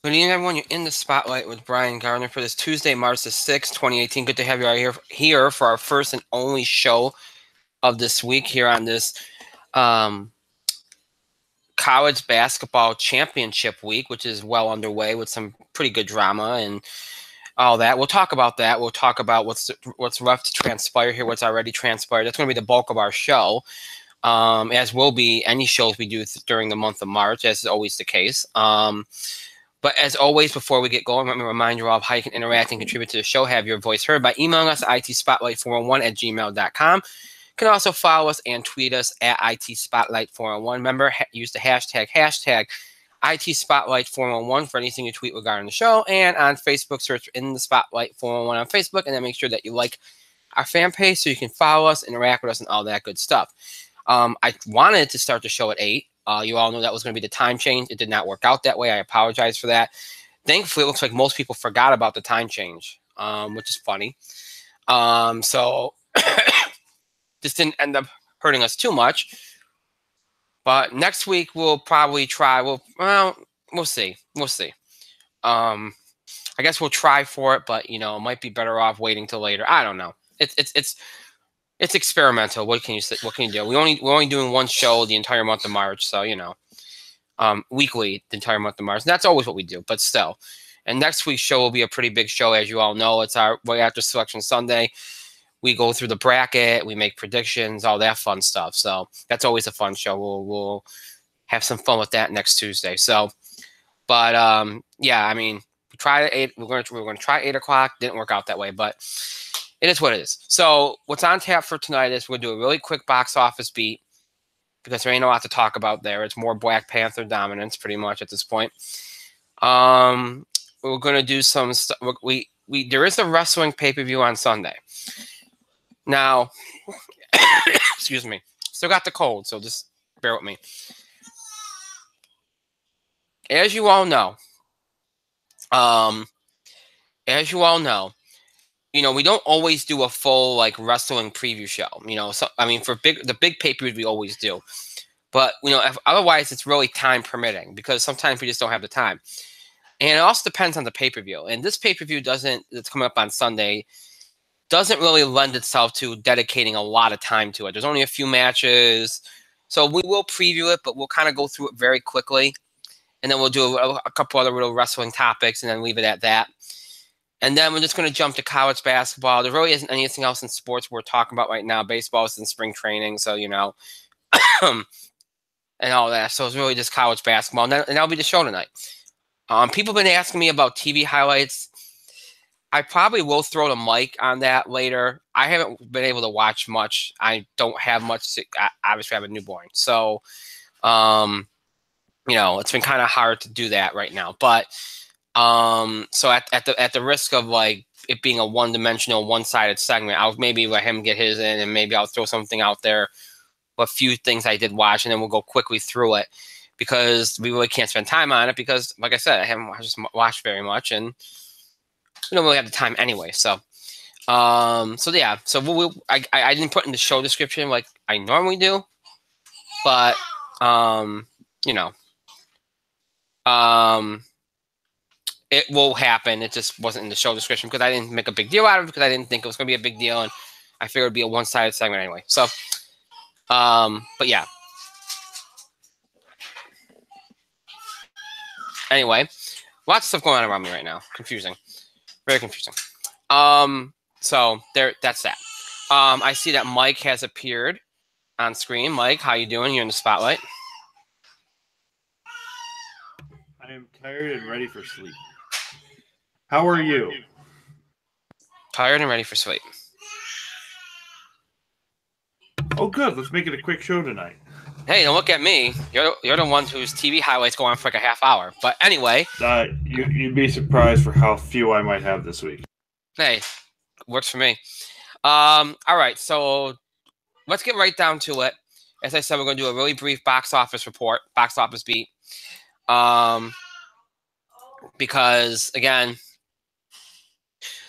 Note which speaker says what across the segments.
Speaker 1: Good evening, everyone. You're in the spotlight with Brian Gardner for this Tuesday, March the 6th, 2018. Good to have you all here for our first and only show of this week here on this um, college basketball championship week, which is well underway with some pretty good drama and all that. We'll talk about that. We'll talk about what's left to transpire here, what's already transpired. That's going to be the bulk of our show, as will be any shows we do during the month of March, as is always the case. But as always, before we get going, let me remind you all of how you can interact and contribute to the show. Have your voice heard by emailing us at itspotlight401@gmail.com. You can also follow us and tweet us at itspotlight401. Remember, use the hashtag itspotlight401 for anything you tweet regarding the show. And on Facebook, search in the Spotlight 401 on Facebook, and then make sure that you like our fan page so you can follow us, interact with us, and all that good stuff. I wanted to start the show at 8. You all know that was going to be the time change. It did not work out that way. I apologize for that. Thankfully, it looks like most people forgot about the time change, which is funny. So this didn't end up hurting us too much. But next week we'll probably try. We'll see. We'll see. I guess we'll try for it, but it might be better off waiting till later. I don't know. It's experimental. What can you say? What can you do? We're only doing one show the entire month of March, so weekly the entire month of March. And that's always what we do, but still. And next week's show will be a pretty big show, as you all know. It's our right after Selection Sunday. We go through the bracket, we make predictions, all that fun stuff. So that's always a fun show. We'll have some fun with that next Tuesday. So, but yeah, I mean, we tried at 8. We're going to try 8 o'clock. Didn't work out that way, but it is what it is. So what's on tap for tonight is we'll do a really quick box office beat because there ain't a lot to talk about there. It's more Black Panther dominance pretty much at this point. We're going to do some stuff. There is a wrestling pay-per-view on Sunday. Now, excuse me, still got the cold, so just bear with me. As you all know, we don't always do a full wrestling preview show. So I mean, for the big pay-per-views we always do, but otherwise it's really time permitting because sometimes we just don't have the time, and it also depends on the pay-per-view. And this pay-per-view that's coming up on Sunday doesn't really lend itself to dedicating a lot of time to it. There's only a few matches, so we will preview it, but we'll kind of go through it very quickly, and then we'll do a couple other little wrestling topics, and then leave it at that. And then we're just going to jump to college basketball. There really isn't anything else in sports we're talking about right now. Baseball is in spring training, so and all that. So it's really just college basketball, and that'll be the show tonight. People have been asking me about TV highlights. I probably will throw the mic on that later. I haven't been able to watch much. I don't have much. Obviously, I have a newborn, so it's been kind of hard to do that right now. But so at the risk of it being a one-dimensional, one-sided segment, I'll maybe let him get his in, and maybe I'll throw something out there, a few things I did watch, and then we'll go quickly through it because we really can't spend time on it because, like I said, I haven't just watched very much, and we don't really have the time anyway. So, yeah. So I didn't put in the show description like I normally do, but it will happen. It just wasn't in the show description because I didn't make a big deal out of it because I didn't think it was going to be a big deal, and I figured it'd be a one-sided segment anyway. So, but yeah. Anyway, lots of stuff going on around me right now. Confusing. Very confusing. So that's that. I see that Mike has appeared on screen. Mike, how you doing? You're in the spotlight.
Speaker 2: I am tired and ready for sleep. How are you?
Speaker 1: Tired and ready for sleep.
Speaker 2: Oh, good. Let's make it a quick show tonight.
Speaker 1: Hey, don't look at me. You're the one whose TV highlights go on for like a half hour. But anyway.
Speaker 2: You'd be surprised for how few I might have this week.
Speaker 1: Hey, works for me. All right, so let's get right down to it. As I said, we're going to do a really brief box office beat. Because, again,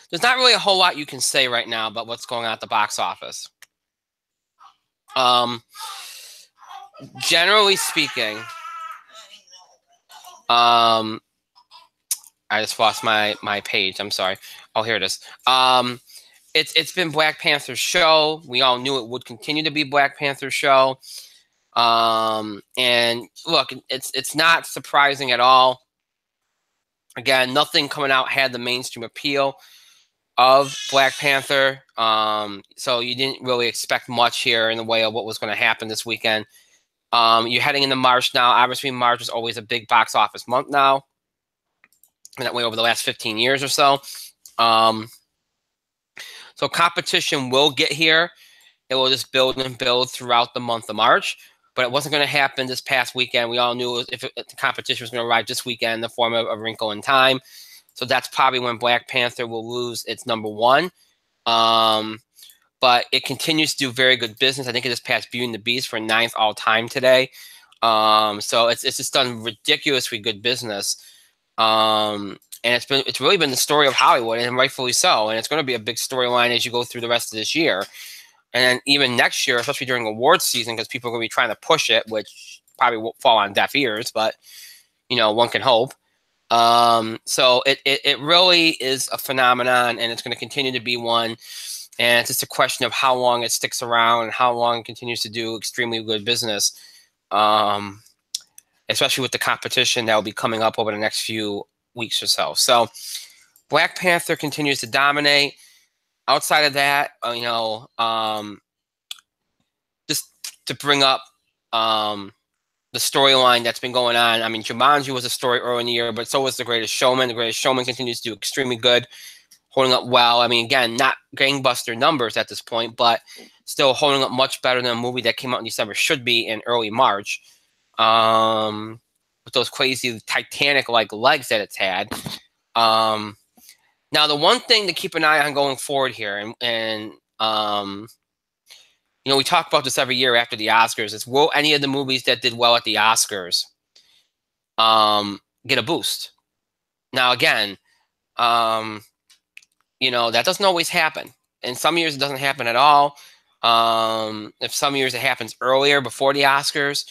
Speaker 1: there's not really a whole lot you can say right now about what's going on at the box office. Generally speaking, I just lost my page. I'm sorry. Oh, here it is. It's been Black Panther's show. We all knew it would continue to be Black Panther's show. And look, it's not surprising at all. Again, nothing coming out had the mainstream appeal of Black Panther. So you didn't really expect much here in the way of what was going to happen this weekend. You're heading into March now. Obviously, March is always a big box office month now. And that way over the last 15 years or so. So competition will get here. It will just build and build throughout the month of March. But it wasn't going to happen this past weekend. We all knew if the competition was going to arrive this weekend in the form of A Wrinkle in Time. So that's probably when Black Panther will lose its number one. But it continues to do very good business. I think it just passed Beauty and the Beast for 9th all-time today. So it's just done ridiculously good business. And it's really been the story of Hollywood, and rightfully so. And it's going to be a big storyline as you go through the rest of this year. And then even next year, especially during awards season, because people are going to be trying to push it, which probably won't fall on deaf ears, but, one can hope. So it really is a phenomenon, and it's going to continue to be one. And it's just a question of how long it sticks around and how long it continues to do extremely good business, especially with the competition that will be coming up over the next few weeks or so. So Black Panther continues to dominate. Outside of that, just to bring up the storyline that's been going on. I mean, Jumanji was a story early in the year, but so was The Greatest Showman. The Greatest Showman continues to do extremely good, holding up well. I mean, again, not gangbuster numbers at this point, but still holding up much better than a movie that came out in December should be in early March. With those crazy Titanic-like legs that it's had. Now, the one thing to keep an eye on going forward here, and we talk about this every year after the Oscars, is will any of the movies that did well at the Oscars get a boost? Now, again, that doesn't always happen. In some years, it doesn't happen at all. If some years it happens earlier, before the Oscars,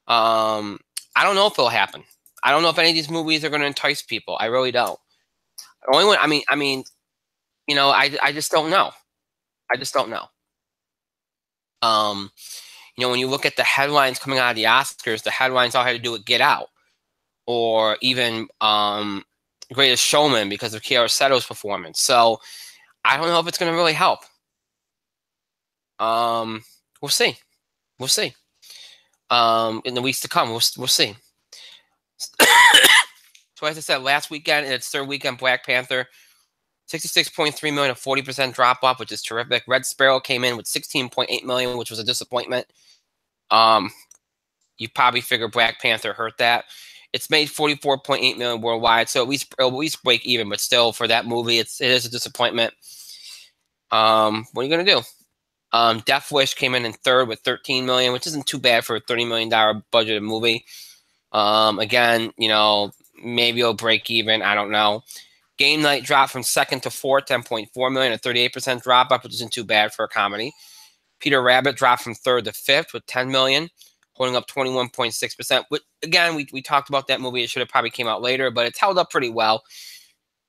Speaker 1: I don't know if it'll happen. I don't know if any of these movies are going to entice people. I really don't. Only one, I just don't know. I just don't know. When you look at the headlines coming out of the Oscars, the headlines all had to do with Get Out, or even Greatest Showman because of Kiara Seto's performance. So I don't know if it's going to really help. We'll see. We'll see. In the weeks to come, we'll see. So as I said, last weekend, in its third weekend, Black Panther, 66.3 million, a 40% drop off, which is terrific. Red Sparrow came in with 16.8 million, which was a disappointment. You probably figure Black Panther hurt that. It's made 44.8 million worldwide, so at least break even, but still for that movie, it is a disappointment. What are you gonna do? Death Wish came in third with 13 million, which isn't too bad for a $30 million budgeted movie. Again, maybe it'll break even. I don't know. Game Night dropped from second to fourth, 10.4 million, a 38% drop off, which isn't too bad for a comedy. Peter Rabbit dropped from third to fifth with 10 million, holding up 21.6%. Again, we talked about that movie. It should have probably came out later, but it's held up pretty well.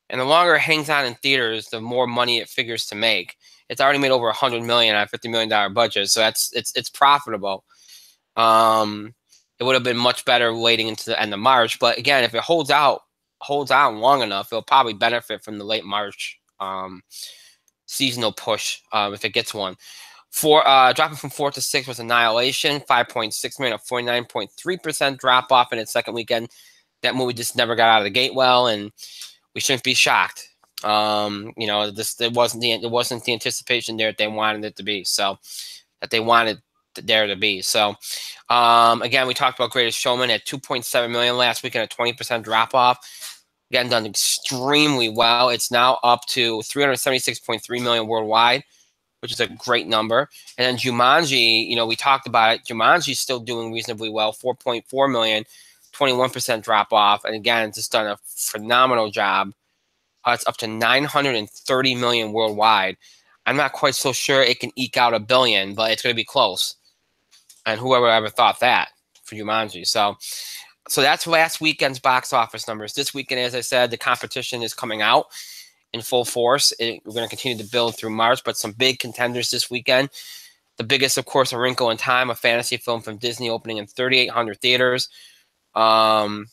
Speaker 1: And the longer it hangs on in theaters, the more money it figures to make. It's already made over 100 million on a $50 million budget, so it's profitable. It would have been much better waiting into the end of March, but again, if it holds on long enough, it'll probably benefit from the late March seasonal push if it gets one. Dropping from 4th to 6th was Annihilation, 5.6 million, a 49.3% drop off in its second weekend. That movie just never got out of the gate well, and we shouldn't be shocked. It wasn't the anticipation there that they wanted it to be. So that they wanted there to be. So again, we talked about Greatest Showman at 2.7 million last weekend, a 20% drop off. Again, done extremely well. It's now up to 376.3 million worldwide, which is a great number. And then Jumanji, we talked about it. Jumanji's still doing reasonably well, 4.4 million, 21% drop off. And again, it's just done a phenomenal job. It's up to 930 million worldwide. I'm not quite so sure it can eke out $1 billion, but it's going to be close. And whoever ever thought that for Jumanji. So So that's last weekend's box office numbers. This weekend, as I said, the competition is coming out in full force. We're going to continue to build through March, but some big contenders this weekend. The biggest, of course, A Wrinkle in Time, a fantasy film from Disney, opening in 3,800 theaters. You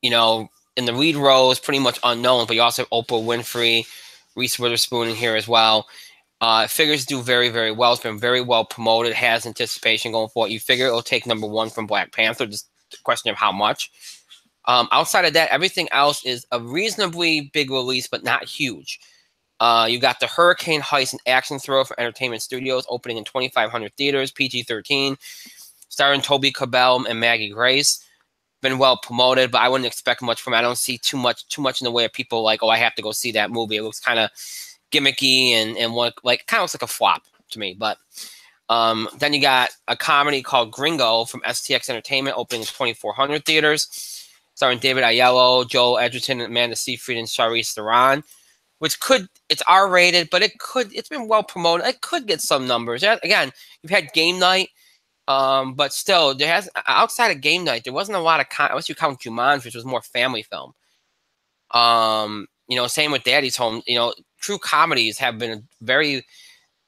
Speaker 1: know, in the lead roles, pretty much unknown, but you also have Oprah Winfrey, Reese Witherspoon in here as well. Figures do very, very well. It's been very well promoted, has anticipation going for it. You figure it'll take number one from Black Panther, just a question of how much. Outside of that, everything else is a reasonably big release, but not huge. You got the Hurricane Heist and action thriller for Entertainment Studios, opening in 2,500 theaters, PG-13, starring Toby Kebbell and Maggie Grace. Been well promoted, but I wouldn't expect much from it. I don't see too much in the way of people like, oh, I have to go see that movie. It looks kind of gimmicky and what, like, kind of looks like a flop to me. But then you got a comedy called Gringo from STX Entertainment, opening in 2,400 theaters, starring David Aiello, Joel Edgerton, Amanda Seyfried, and Charlize Theron. It's R-rated, but it's been well promoted. It could get some numbers. Again, you've had Game Night. But still, outside of Game Night, there wasn't a lot of unless you count Jumanji, which was more family film. You know, same with Daddy's Home. You know, true comedies have been very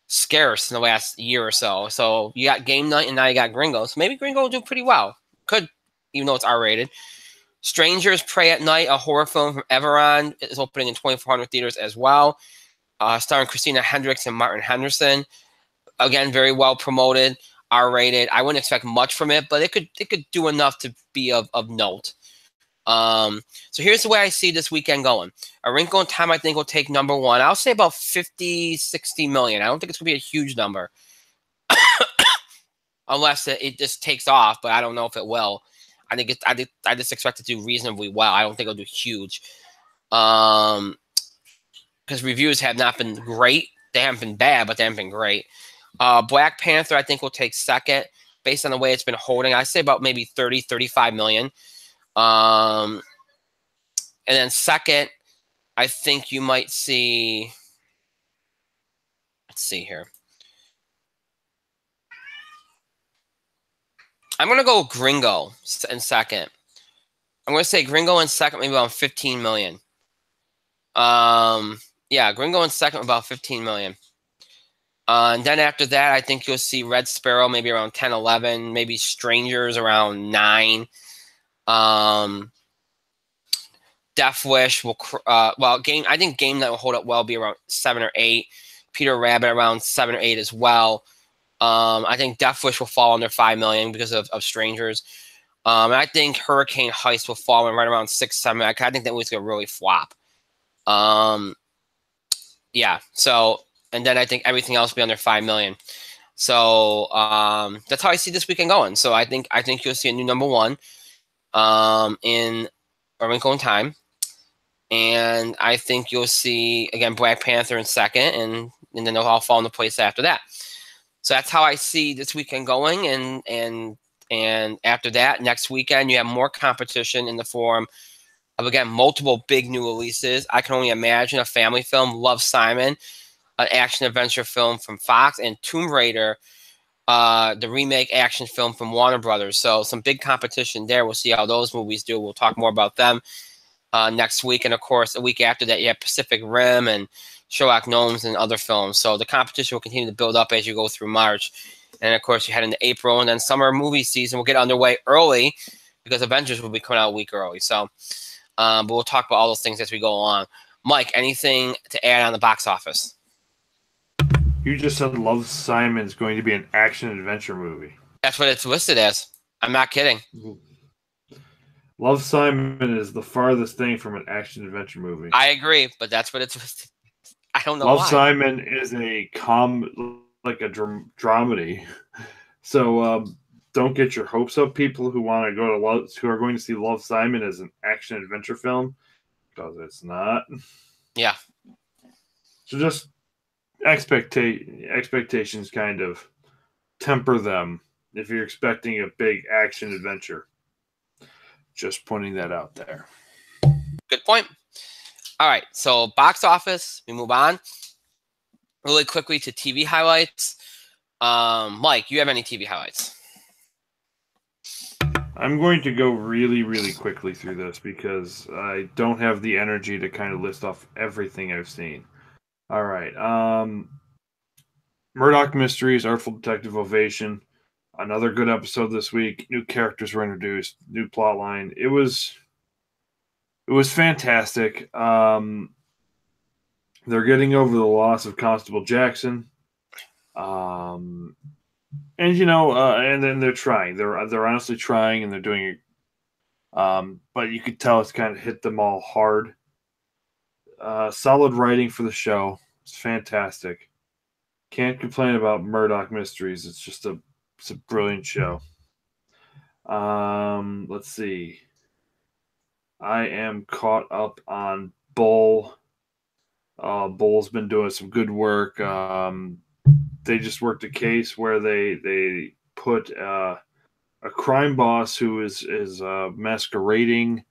Speaker 1: scarce in the last year or so. So you got Game Night, and now you got Gringo. So maybe Gringo will do pretty well. Could, even though it's R-rated. Strangers Pray at Night, a horror film from Everon, is opening in 2,400 theaters as well, starring Christina Hendricks and Martin Henderson. Again, very well promoted. R-rated. I wouldn't expect much from it, but it could do enough to be of note. So here's the way I see this weekend going. A Wrinkle in Time, I think, will take number one. I'll say about 50, 60 million. I don't think it's going to be a huge number. Unless it just takes off, but I don't know if it will. I just expect it to do reasonably well. I don't think it'll do huge. Because reviews have not been great. They haven't been bad, but they haven't been great. Black Panther, I think, will take second based on the way it's been holding. I say about maybe 30, 35 million. And then second, I think you might see, let's see here. I'm going to go Gringo in second. I'm going to say Gringo in second, maybe around 15 million. Yeah, Gringo in second, about 15 million. And then after that, I think you'll see Red Sparrow maybe around 10, 11, maybe Strangers around 9. Death Wish will, I think Game Night will hold up well, be around 7 or 8. Peter Rabbit around 7 or 8 as well. I think Death Wish will fall under 5 million because of Strangers. And I think Hurricane Heist will fall in right around 6, 7. I think that was going to really flop. Yeah, so, and then I think everything else will be under 5 million. So that's how I see this weekend going. So I think you'll see a new number one in A Wrinkle in Time. And I think you'll see, again, Black Panther in second, and then they'll all fall into place after that. So that's how I see this weekend going. And after that, next weekend, you have more competition in the form of, again, multiple big new releases. I can only imagine a family film, Love, Simon, an action-adventure film from Fox, and Tomb Raider, the remake action film from Warner Brothers. So some big competition there. We'll see how those movies do. We'll talk more about them next week. And, of course, a week after that, you have Pacific Rim and Sherlock Gnomes and other films. So the competition will continue to build up as you go through March. And, of course, you head into April, and then summer movie season will get underway early because Avengers will be coming out a week early. So, but we'll talk about all those things as we go along. Mike, anything to add on the box office?
Speaker 2: You just said Love, Simon's going to be an action-adventure movie.
Speaker 1: That's what it's listed as. I'm not kidding.
Speaker 2: Love, Simon is the farthest thing from an action-adventure movie.
Speaker 1: I agree, but that's what it's listed. I don't know
Speaker 2: Love,
Speaker 1: why.
Speaker 2: Simon is a dramedy. So don't get your hopes up, people who want to go to who are going to see Love, Simon as an action-adventure film, because it's not.
Speaker 1: Yeah.
Speaker 2: So just expectations kind of temper them if you're expecting a big action adventure. Just pointing that out there.
Speaker 1: Good point. All right, so box office, we move on really quickly to TV highlights. Mike, you have any TV highlights?
Speaker 2: I'm going to go really, really quickly through this because I don't have the energy to kind of list off everything I've seen. All right. Murdoch Mysteries, Artful Detective Ovation. Another good episode this week. New characters were introduced, new plot line. It was fantastic. They're getting over the loss of Constable Jackson. And and then they're trying. They're honestly trying, and they're doing it. But you could tell it's kind of hit them all hard. Solid writing for the show. It's fantastic. Can't complain about Murdoch Mysteries. It's a brilliant show. Let's see. I am caught up on Bull. Bull's been doing some good work. They just worked a case where they put a crime boss who is masquerading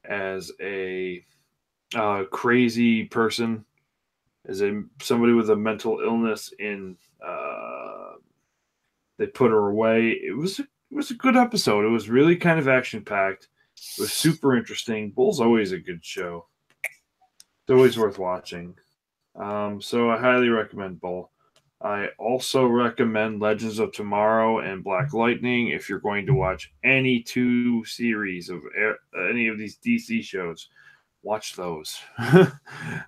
Speaker 2: as a crazy person, as somebody with a mental illness in. They put her away. It was a good episode. It was really kind of action packed. It was super interesting. Bull's always a good show. It's always worth watching. So I highly recommend Bull. I also recommend Legends of Tomorrow and Black Lightning if you're going to watch any two series of any of these DC shows. Watch those.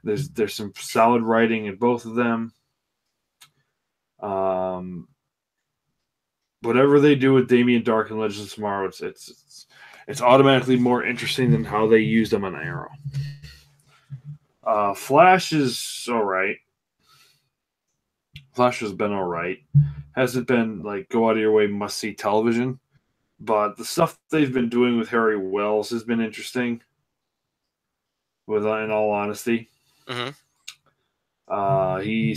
Speaker 2: There's some solid writing in both of them. Whatever they do with Damien Dark and Legends of Tomorrow, it's automatically more interesting than how they use them on Arrow. Flash is all right. Flash has been all right. Hasn't been like go out of your way must see television, but the stuff they've been doing with Harry Wells has been interesting. In all honesty, he's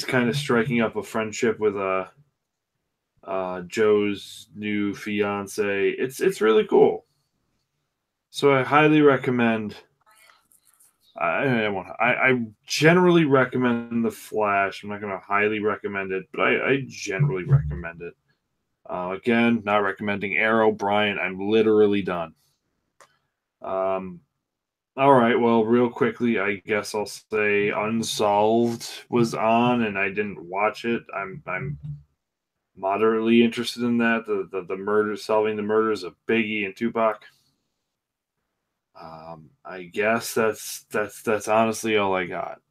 Speaker 2: kind of striking up a friendship with Joe's new fiance. It's really cool. So I highly recommend. I generally recommend The Flash. I'm not going to highly recommend it, but I generally recommend it. Again, not recommending Arrow. Brian, I'm literally done. All right, well, real quickly, I guess I'll say Unsolved was on, and I didn't watch it. I'm moderately interested in that. The murder, solving the murders of Biggie and Tupac. I guess that's honestly all I got.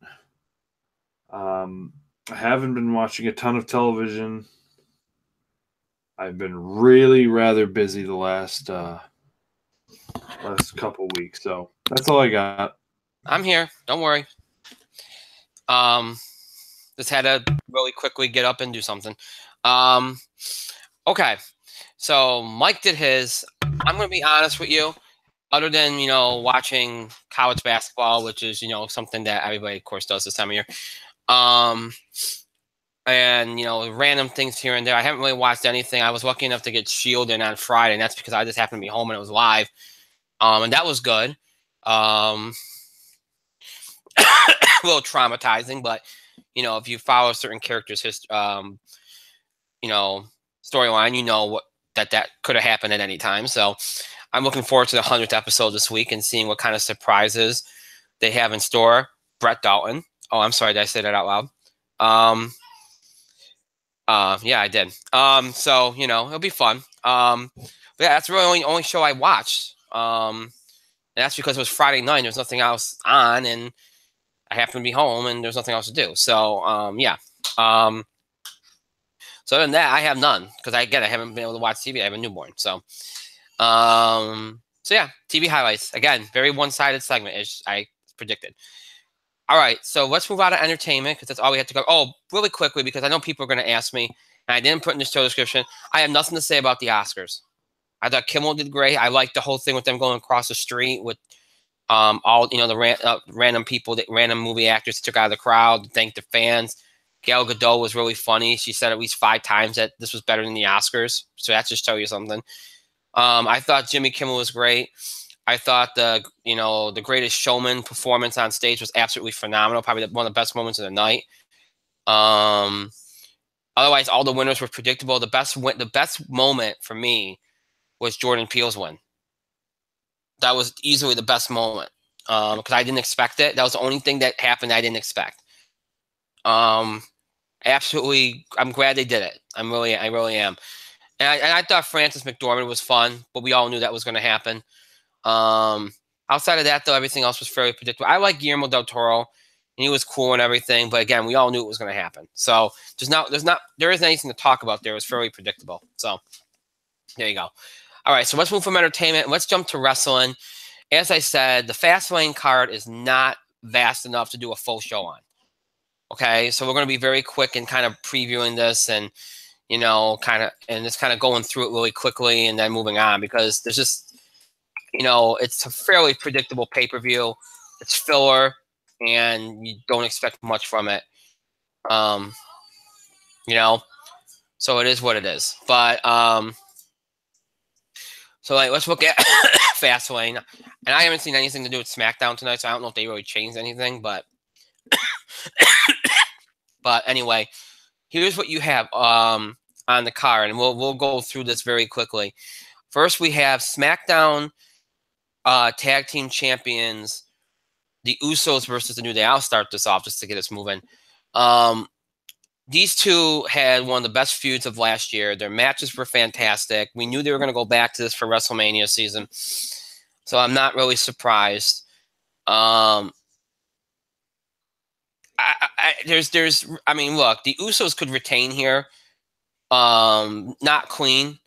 Speaker 2: I haven't been watching a ton of television. I've been really rather busy the last couple weeks, so that's all I got.
Speaker 1: I'm here. Don't worry. Just had to really quickly get up and do something. Okay. So Mike did his. I'm going to be honest with you. Other than, watching college basketball, which is, something that everybody, of course, does this time of year. And, random things here and there. I haven't really watched anything. I was lucky enough to get Shielded on Friday, and that's because I just happened to be home and it was live. And that was good. A little traumatizing, but, if you follow a certain character's storyline, what that could have happened at any time. So I'm looking forward to the 100th episode this week and seeing what kind of surprises they have in store. Brett Dalton. Oh, I'm sorry. Did I say that out loud? Yeah, I did. So, it'll be fun. But yeah, that's really the only show I watched. And that's because it was Friday night. There's nothing else on, and I happened to be home, and there's nothing else to do. So, yeah. So other than that, I have none because I haven't been able to watch TV. I have a newborn. So yeah, TV highlights. Again, very one-sided segment, as I predicted. All right, so let's move on to entertainment because that's all we have to go. Oh, really quickly, because I know people are going to ask me, and I didn't put in the show description. I have nothing to say about the Oscars. I thought Kimmel did great. I liked the whole thing with them going across the street with all the random people, random movie actors took out of the crowd to thank the fans. Gal Gadot was really funny. She said at least 5 times that this was better than the Oscars. So that just tells you something. I thought Jimmy Kimmel was great. I thought the Greatest Showman performance on stage was absolutely phenomenal. Probably one of the best moments of the night. Otherwise, all the winners were predictable. The best moment for me was Jordan Peele's win. That was easily the best moment because I didn't expect it. That was the only thing that happened I didn't expect. Absolutely, I'm glad they did it. I really am. And I thought Francis McDormand was fun, but we all knew that was going to happen. Outside of that, though, everything else was fairly predictable. I like Guillermo del Toro, and he was cool and everything. But again, we all knew it was going to happen. So there isn't anything to talk about there. It was fairly predictable. So there you go. All right, so let's move from entertainment. Let's jump to wrestling. As I said, the Fastlane card is not vast enough to do a full show on. Okay, so we're going to be very quick in kind of previewing this and, just kind of going through it really quickly and then moving on because there's just, it's a fairly predictable pay-per-view. It's filler and you don't expect much from it. So it is what it is. But, so let's look at Fastlane. And I haven't seen anything to do with SmackDown tonight, so I don't know if they really changed anything, but anyway, here's what you have on the card, and we'll go through this very quickly. First, we have SmackDown Tag Team Champions, the Usos versus the New Day. I'll start this off just to get us moving. These two had one of the best feuds of last year. Their matches were fantastic. We knew they were going to go back to this for WrestleMania season, so I'm not really surprised. Look, the Usos could retain here. Not clean.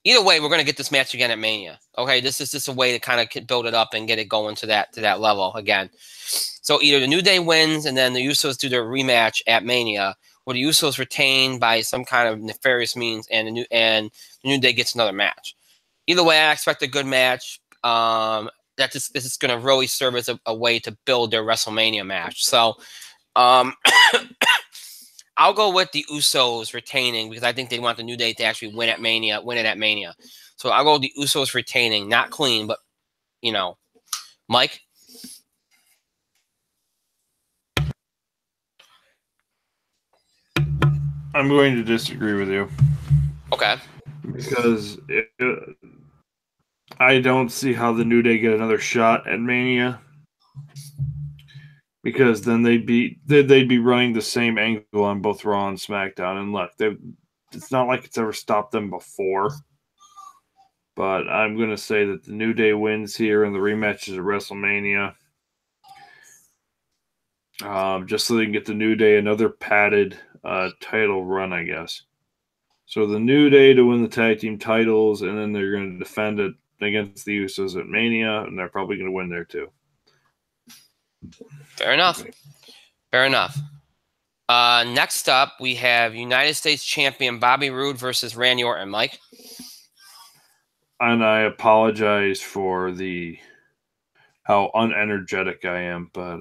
Speaker 1: Either way, we're going to get this match again at Mania. Okay, this is just a way to kind of build it up and get it going to that level again. So either the New Day wins and then the Usos do their rematch at Mania, or the Usos retain by some kind of nefarious means, and the New Day gets another match. Either way, I expect a good match. This is going to really serve as a way to build their WrestleMania match. So, I'll go with the Usos retaining because I think they want the New Day to actually win it at Mania. So I'll go with the Usos retaining, not clean, but Mike.
Speaker 2: I'm going to disagree with you.
Speaker 1: Okay.
Speaker 2: Because I don't see how the New Day get another shot at Mania. Because then they'd be running the same angle on both Raw and SmackDown. And look, it's not like it's ever stopped them before. But I'm going to say that the New Day wins here in the rematches at WrestleMania. Just so they can get the New Day another padded title run, I guess. So the New Day to win the tag team titles, and then they're going to defend it against the Usos at Mania, and they're probably going to win there too.
Speaker 1: Fair enough. Next up, we have United States Champion Bobby Roode versus Randy Orton. Mike?
Speaker 2: And I apologize for how unenergetic I am, but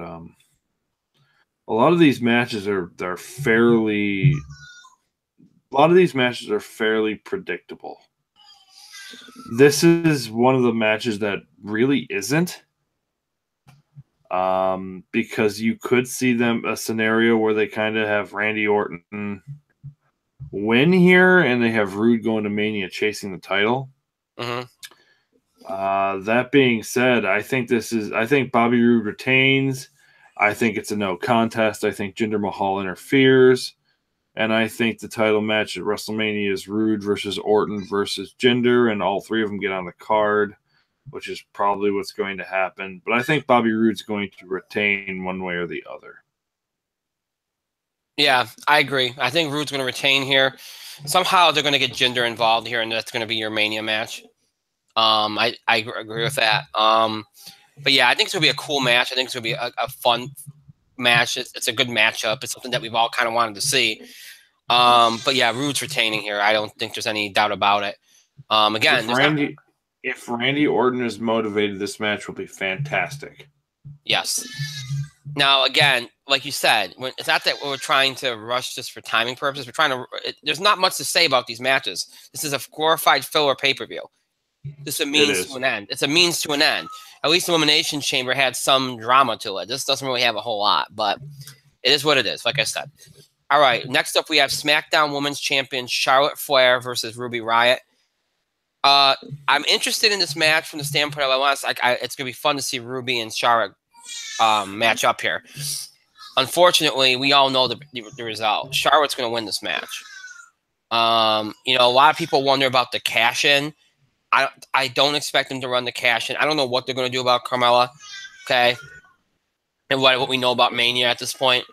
Speaker 2: a lot of these matches are fairly predictable. This is one of the matches that really isn't. Because you could see a scenario where they kind of have Randy Orton win here and they have Roode going to Mania chasing the title.
Speaker 1: Mm-hmm.
Speaker 2: That being said, I think Bobby Roode retains. I think it's a no contest. I think Jinder Mahal interferes. And I think the title match at WrestleMania is Roode versus Orton versus Jinder, and all three of them get on the card, which is probably what's going to happen. But I think Bobby Roode's going to retain one way or the other.
Speaker 1: Yeah, I agree. I think Roode's going to retain here. Somehow they're going to get Jinder involved here, and that's going to be your Mania match. I agree with that. But yeah, I think it's going to be a cool match. I think it's going to be a fun match. It's a good matchup. It's something that we've all kind of wanted to see. But yeah, Roode's retaining here. I don't think there's any doubt about it. Again,
Speaker 2: if Randy Orton is motivated, this match will be fantastic.
Speaker 1: Yes. Now, again, like you said, it's not that we're trying to rush this for timing purposes. There's not much to say about these matches. This is a glorified filler pay-per-view. This is a means to an end. It's a means to an end. At least Elimination Chamber had some drama to it. This doesn't really have a whole lot, but it is what it is, like I said. All right, next up we have SmackDown Women's Champion Charlotte Flair versus Ruby Riott. I'm interested in this match from the standpoint of it's going to be fun to see Ruby and Charlotte match up here. Unfortunately, we all know the result. Charlotte's going to win this match. You know, a lot of people wonder about the cash-in. I don't expect them to run the cash-in. I don't know what they're going to do about Carmella, okay, and what we know about Mania at this point.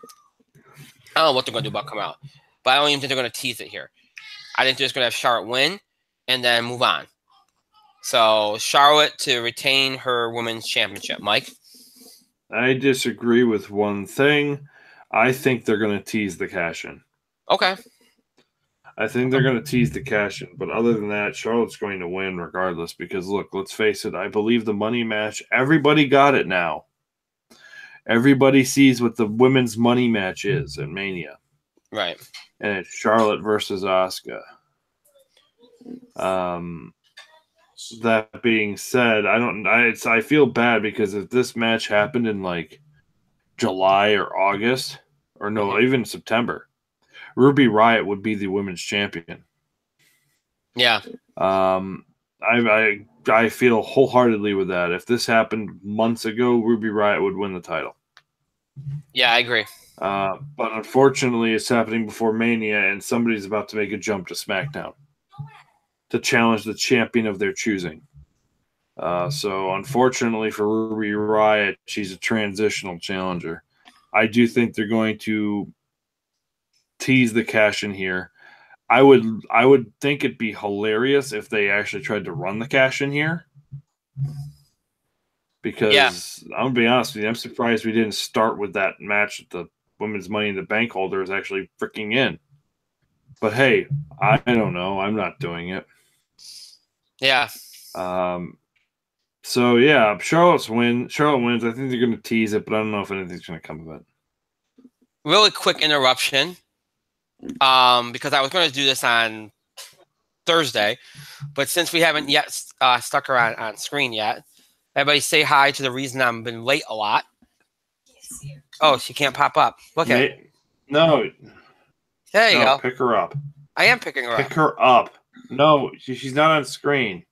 Speaker 1: I don't know what they're going to do about Carmella, but I don't even think they're going to tease it here. I think they're just going to have Charlotte win and then move on. So Charlotte to retain her women's championship. Mike?
Speaker 2: I disagree with one thing. I think they're going to tease the cash-in.
Speaker 1: Okay.
Speaker 2: I think they're going to tease the cash-in. But other than that, Charlotte's going to win regardless. Because, look, let's face it. I believe the money match, everybody got it now. Everybody sees what the women's money match is at Mania.
Speaker 1: Right.
Speaker 2: And it's Charlotte versus Asuka. That being said, I feel bad because if this match happened in like July or August, or no, even September, Ruby Riott would be the women's champion.
Speaker 1: Yeah.
Speaker 2: I feel wholeheartedly with that. If this happened months ago, Ruby Riott would win the title.
Speaker 1: Yeah, I agree.
Speaker 2: But unfortunately, it's happening before Mania, and somebody's about to make a jump to SmackDown to challenge the champion of their choosing. So unfortunately for Ruby Riott, she's a transitional challenger. I do think they're going to tease the cash in here. I would think it'd be hilarious if they actually tried to run the cash in here. Because I'm gonna be honest with you, I'm surprised we didn't start with that match that the women's Money in the Bank holder is actually freaking in. But hey, I don't know. I'm not doing it.
Speaker 1: Yeah.
Speaker 2: So yeah, Charlotte wins. I think they're going to tease it, but I don't know if anything's going to come of it.
Speaker 1: Really quick interruption. Because I was going to do this on Thursday, but since we haven't yet stuck her on screen yet, everybody say hi to the reason I've been late a lot. Oh, she can't pop up. Look at it.
Speaker 2: No.
Speaker 1: There you go.
Speaker 2: Pick her up.
Speaker 1: I am picking her up.
Speaker 2: Pick her up. No, she's not on screen.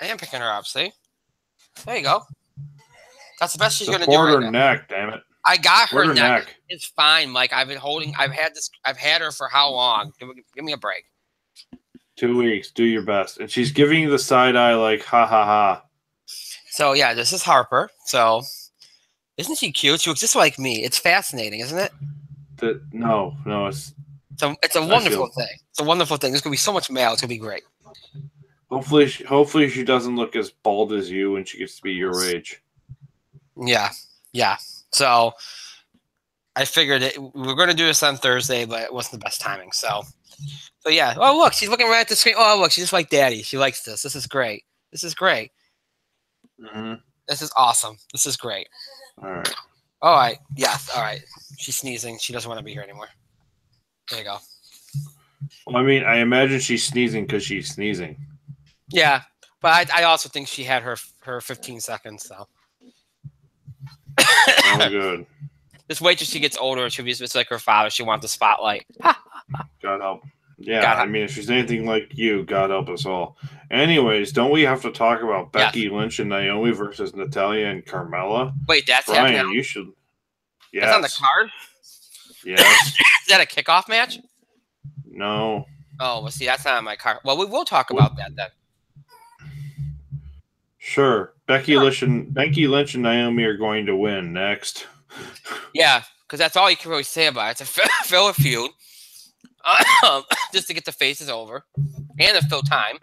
Speaker 1: I am picking her up, see? There you go. That's the best she's going to do
Speaker 2: Support
Speaker 1: right
Speaker 2: her
Speaker 1: now.
Speaker 2: neck, damn it.
Speaker 1: I got her
Speaker 2: Support
Speaker 1: neck. It's fine, Mike. I've had her for how long? Give me a break.
Speaker 2: 2 weeks. Do your best. And she's giving you the side eye like, ha, ha, ha.
Speaker 1: So, yeah, this is Harper. So, isn't she cute? She looks just like me. It's fascinating, isn't it?
Speaker 2: No, it's
Speaker 1: a wonderful thing. It's a wonderful thing. There's going to be so much mail. It's going to be great.
Speaker 2: Hopefully she doesn't look as bald as you when she gets to be your age.
Speaker 1: Yeah. So I figured we were going to do this on Thursday, but it wasn't the best timing. So yeah. Oh, look, she's looking right at the screen. Oh, look, she's just like Daddy. She likes this. This is great.
Speaker 2: Mm-hmm.
Speaker 1: This is awesome. This is great.
Speaker 2: All right.
Speaker 1: All right. Yes. All right. She's sneezing. She doesn't want to be here anymore. There you go.
Speaker 2: Well, I mean, I imagine she's sneezing because she's sneezing.
Speaker 1: Yeah, but I also think she had her 15 seconds. So.
Speaker 2: Oh, good.
Speaker 1: Just wait till she gets older. She'll be just like her father. She wants the spotlight.
Speaker 2: God help. Yeah, I mean, if she's anything like you, God help us all. Anyways, don't we have to talk about Becky Lynch and Naomi versus Natalya and Carmella?
Speaker 1: Wait, that's
Speaker 2: Brian,
Speaker 1: happening?
Speaker 2: you should. Yes.
Speaker 1: That's on the card?
Speaker 2: Yes.
Speaker 1: Is that a kickoff match?
Speaker 2: No.
Speaker 1: Oh, well, see, that's not on my card. Well, we will talk about that then.
Speaker 2: Sure. Becky Lynch and Naomi are going to win next.
Speaker 1: Yeah, because that's all you can really say about it. It's a fill a feud. Just to get the faces over. And to fill time.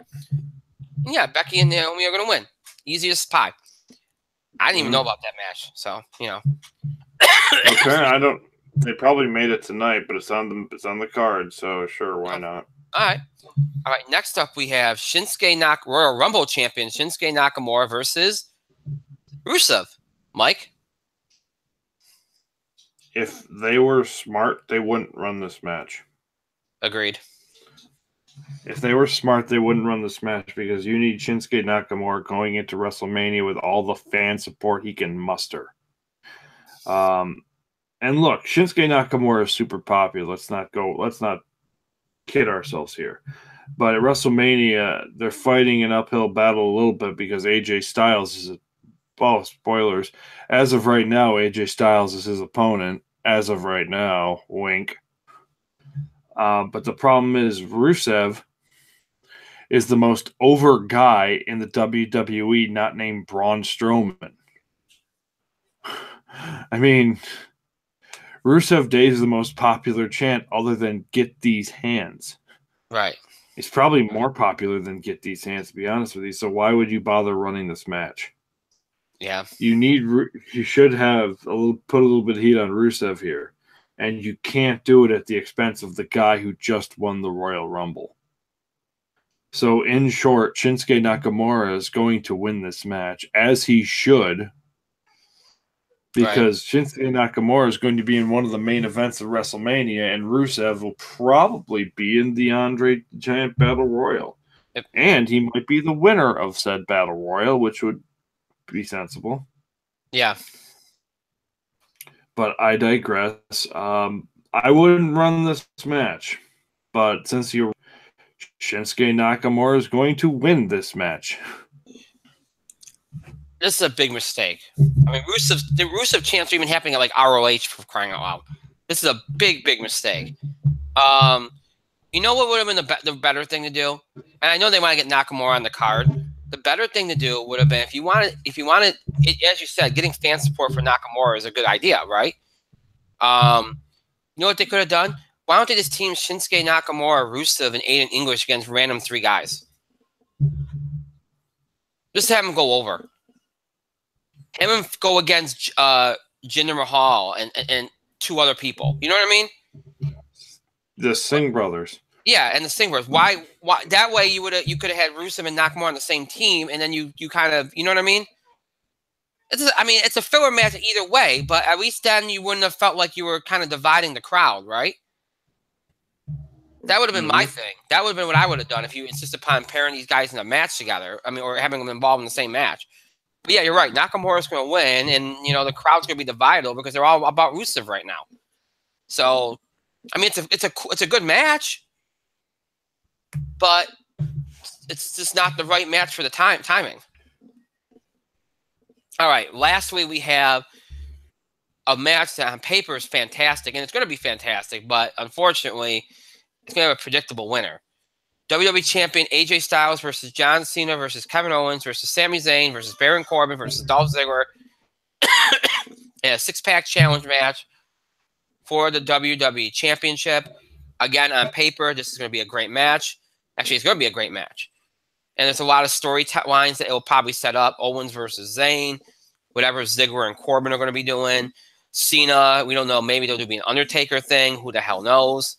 Speaker 1: And yeah, Becky and Naomi are going to win. Easy as pie. I didn't even know about that match. So, you know.
Speaker 2: Okay, they probably made it tonight, but it's on the card, so sure, why not?
Speaker 1: All right. Next up, we have Royal Rumble champion Shinsuke Nakamura versus Rusev. Mike?
Speaker 2: If they were smart, they wouldn't run this match.
Speaker 1: Agreed.
Speaker 2: If they were smart, they wouldn't run this match because you need Shinsuke Nakamura going into WrestleMania with all the fan support he can muster. And look, Shinsuke Nakamura is super popular. Let's not kid ourselves here. But at WrestleMania, they're fighting an uphill battle a little bit because AJ Styles is spoilers. As of right now, AJ Styles is his opponent. As of right now, wink. But the problem is Rusev is the most over guy in the WWE, not named Braun Strowman. I mean, Rusev Day is the most popular chant other than "Get These Hands."
Speaker 1: Right.
Speaker 2: It's probably more popular than "Get These Hands," to be honest with you. So why would you bother running this match?
Speaker 1: Yeah.
Speaker 2: You should have put a little bit of heat on Rusev here, and you can't do it at the expense of the guy who just won the Royal Rumble. So in short, Shinsuke Nakamura is going to win this match, as he should, because Shinsuke Nakamura is going to be in one of the main events of WrestleMania, and Rusev will probably be in the Andre the Giant Battle Royal.
Speaker 1: Yep.
Speaker 2: And he might be the winner of said Battle Royal, which would be sensible.
Speaker 1: Yeah.
Speaker 2: But I digress. I wouldn't run this match, but since you're Shinsuke Nakamura is going to win this match.
Speaker 1: This is a big mistake. I mean, the Rusev chants are even happening at like ROH, for crying out loud. This is a big, big mistake. You know what would have been the better thing to do? And I know they want to get Nakamura on the card. The better thing to do would have been if you wanted, as you said, getting fan support for Nakamura is a good idea, right? You know what they could have done? Why don't they just team Shinsuke Nakamura, Rusev, and Aiden English against random 3 guys? Just have them go over. Have them go against Jinder Mahal and 2 other people. You know what I mean?
Speaker 2: The Singh brothers.
Speaker 1: Yeah, and the Singh brothers. Why? That way you could have had Rusev and Nakamura on the same team, and then you kind of, you know what I mean? It's a filler match either way, but at least then you wouldn't have felt like you were kind of dividing the crowd, right? That would have been my thing. That would have been what I would have done if you insist upon pairing these guys in a match together. I mean, or having them involved in the same match. But yeah, you're right. Nakamura's going to win, and the crowd's going to be divided because they're all about Rusev right now. So, I mean, it's a good match, but it's just not the right match for the timing. All right, lastly, we have a match that on paper is fantastic, and it's going to be fantastic, but unfortunately, it's going to have a predictable winner. WWE Champion AJ Styles versus John Cena versus Kevin Owens versus Sami Zayn versus Baron Corbin versus Dolph Ziggler in a 6-pack challenge match for the WWE Championship. Again, on paper, this is going to be a great match. Actually, it's going to be a great match. And there's a lot of storylines that it will probably set up. Owens versus Zayn, whatever Ziggler and Corbin are going to be doing. Cena, we don't know. Maybe there'll be an Undertaker thing. Who the hell knows?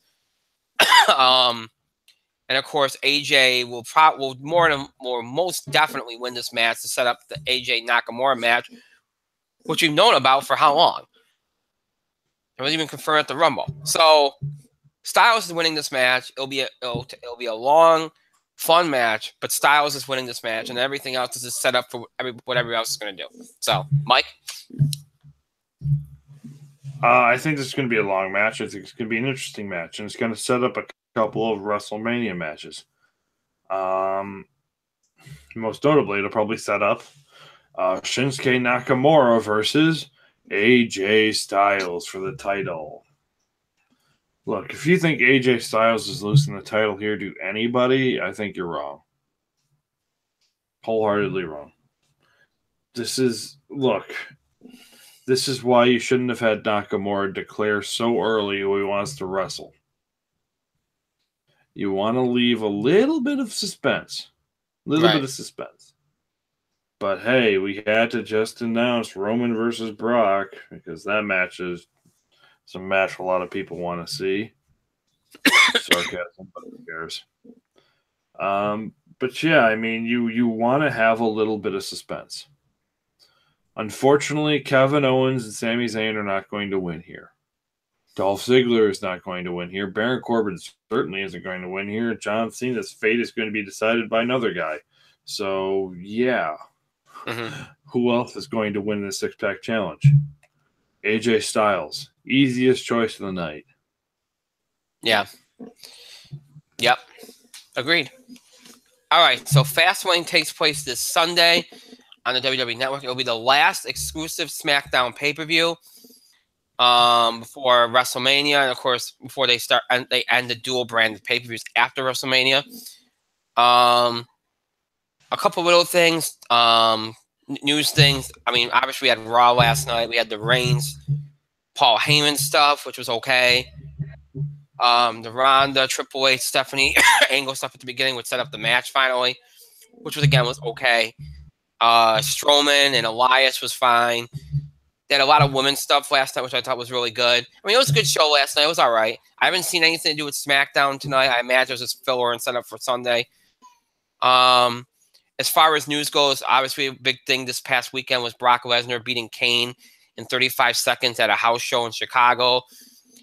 Speaker 1: And of course, AJ will most definitely win this match to set up the AJ Nakamura match, which we've known about for how long? It was even confirmed at the Rumble. So Styles is winning this match. It'll be a long, fun match, but Styles is winning this match, and everything else is just set up for what everybody else is going to do. So, Mike?
Speaker 2: I think this is going to be a long match. I think it's going to be an interesting match, and it's going to set up a couple of WrestleMania matches. Most notably, it'll probably set up Shinsuke Nakamura versus AJ Styles for the title. Look, if you think AJ Styles is losing the title here to anybody, I think you're wrong. Wholeheartedly wrong. This is why you shouldn't have had Nakamura declare so early who he wants to wrestle. You want to leave a little bit of suspense. But hey, we had to just announce Roman versus Brock because that match is a match a lot of people want to see. Sarcasm, but who cares? But yeah, I mean, you want to have a little bit of suspense. Unfortunately, Kevin Owens and Sami Zayn are not going to win here. Dolph Ziggler is not going to win here. Baron Corbin certainly isn't going to win here. John Cena's fate is going to be decided by another guy. So, yeah. Mm-hmm. Who else is going to win this 6-pack challenge? AJ Styles. Easiest choice of the night.
Speaker 1: Yeah. Yep. Agreed. All right, so Fastlane takes place this Sunday on the WWE Network. It'll be the last exclusive SmackDown pay-per-view before WrestleMania, and of course before they end the dual branded pay-per-views after WrestleMania. A couple little things, news things. I mean, obviously we had Raw last night. We had the Reigns, Paul Heyman stuff, which was okay. The Ronda, Triple H, Stephanie Angle stuff at the beginning would set up the match finally, which was okay. Strowman and Elias was fine. They had a lot of women's stuff last night, which I thought was really good. I mean, it was a good show last night. It was all right. I haven't seen anything to do with SmackDown tonight. I imagine it was just filler and set up for Sunday. As far as news goes, obviously a big thing this past weekend was Brock Lesnar beating Kane in 35 seconds at a house show in Chicago.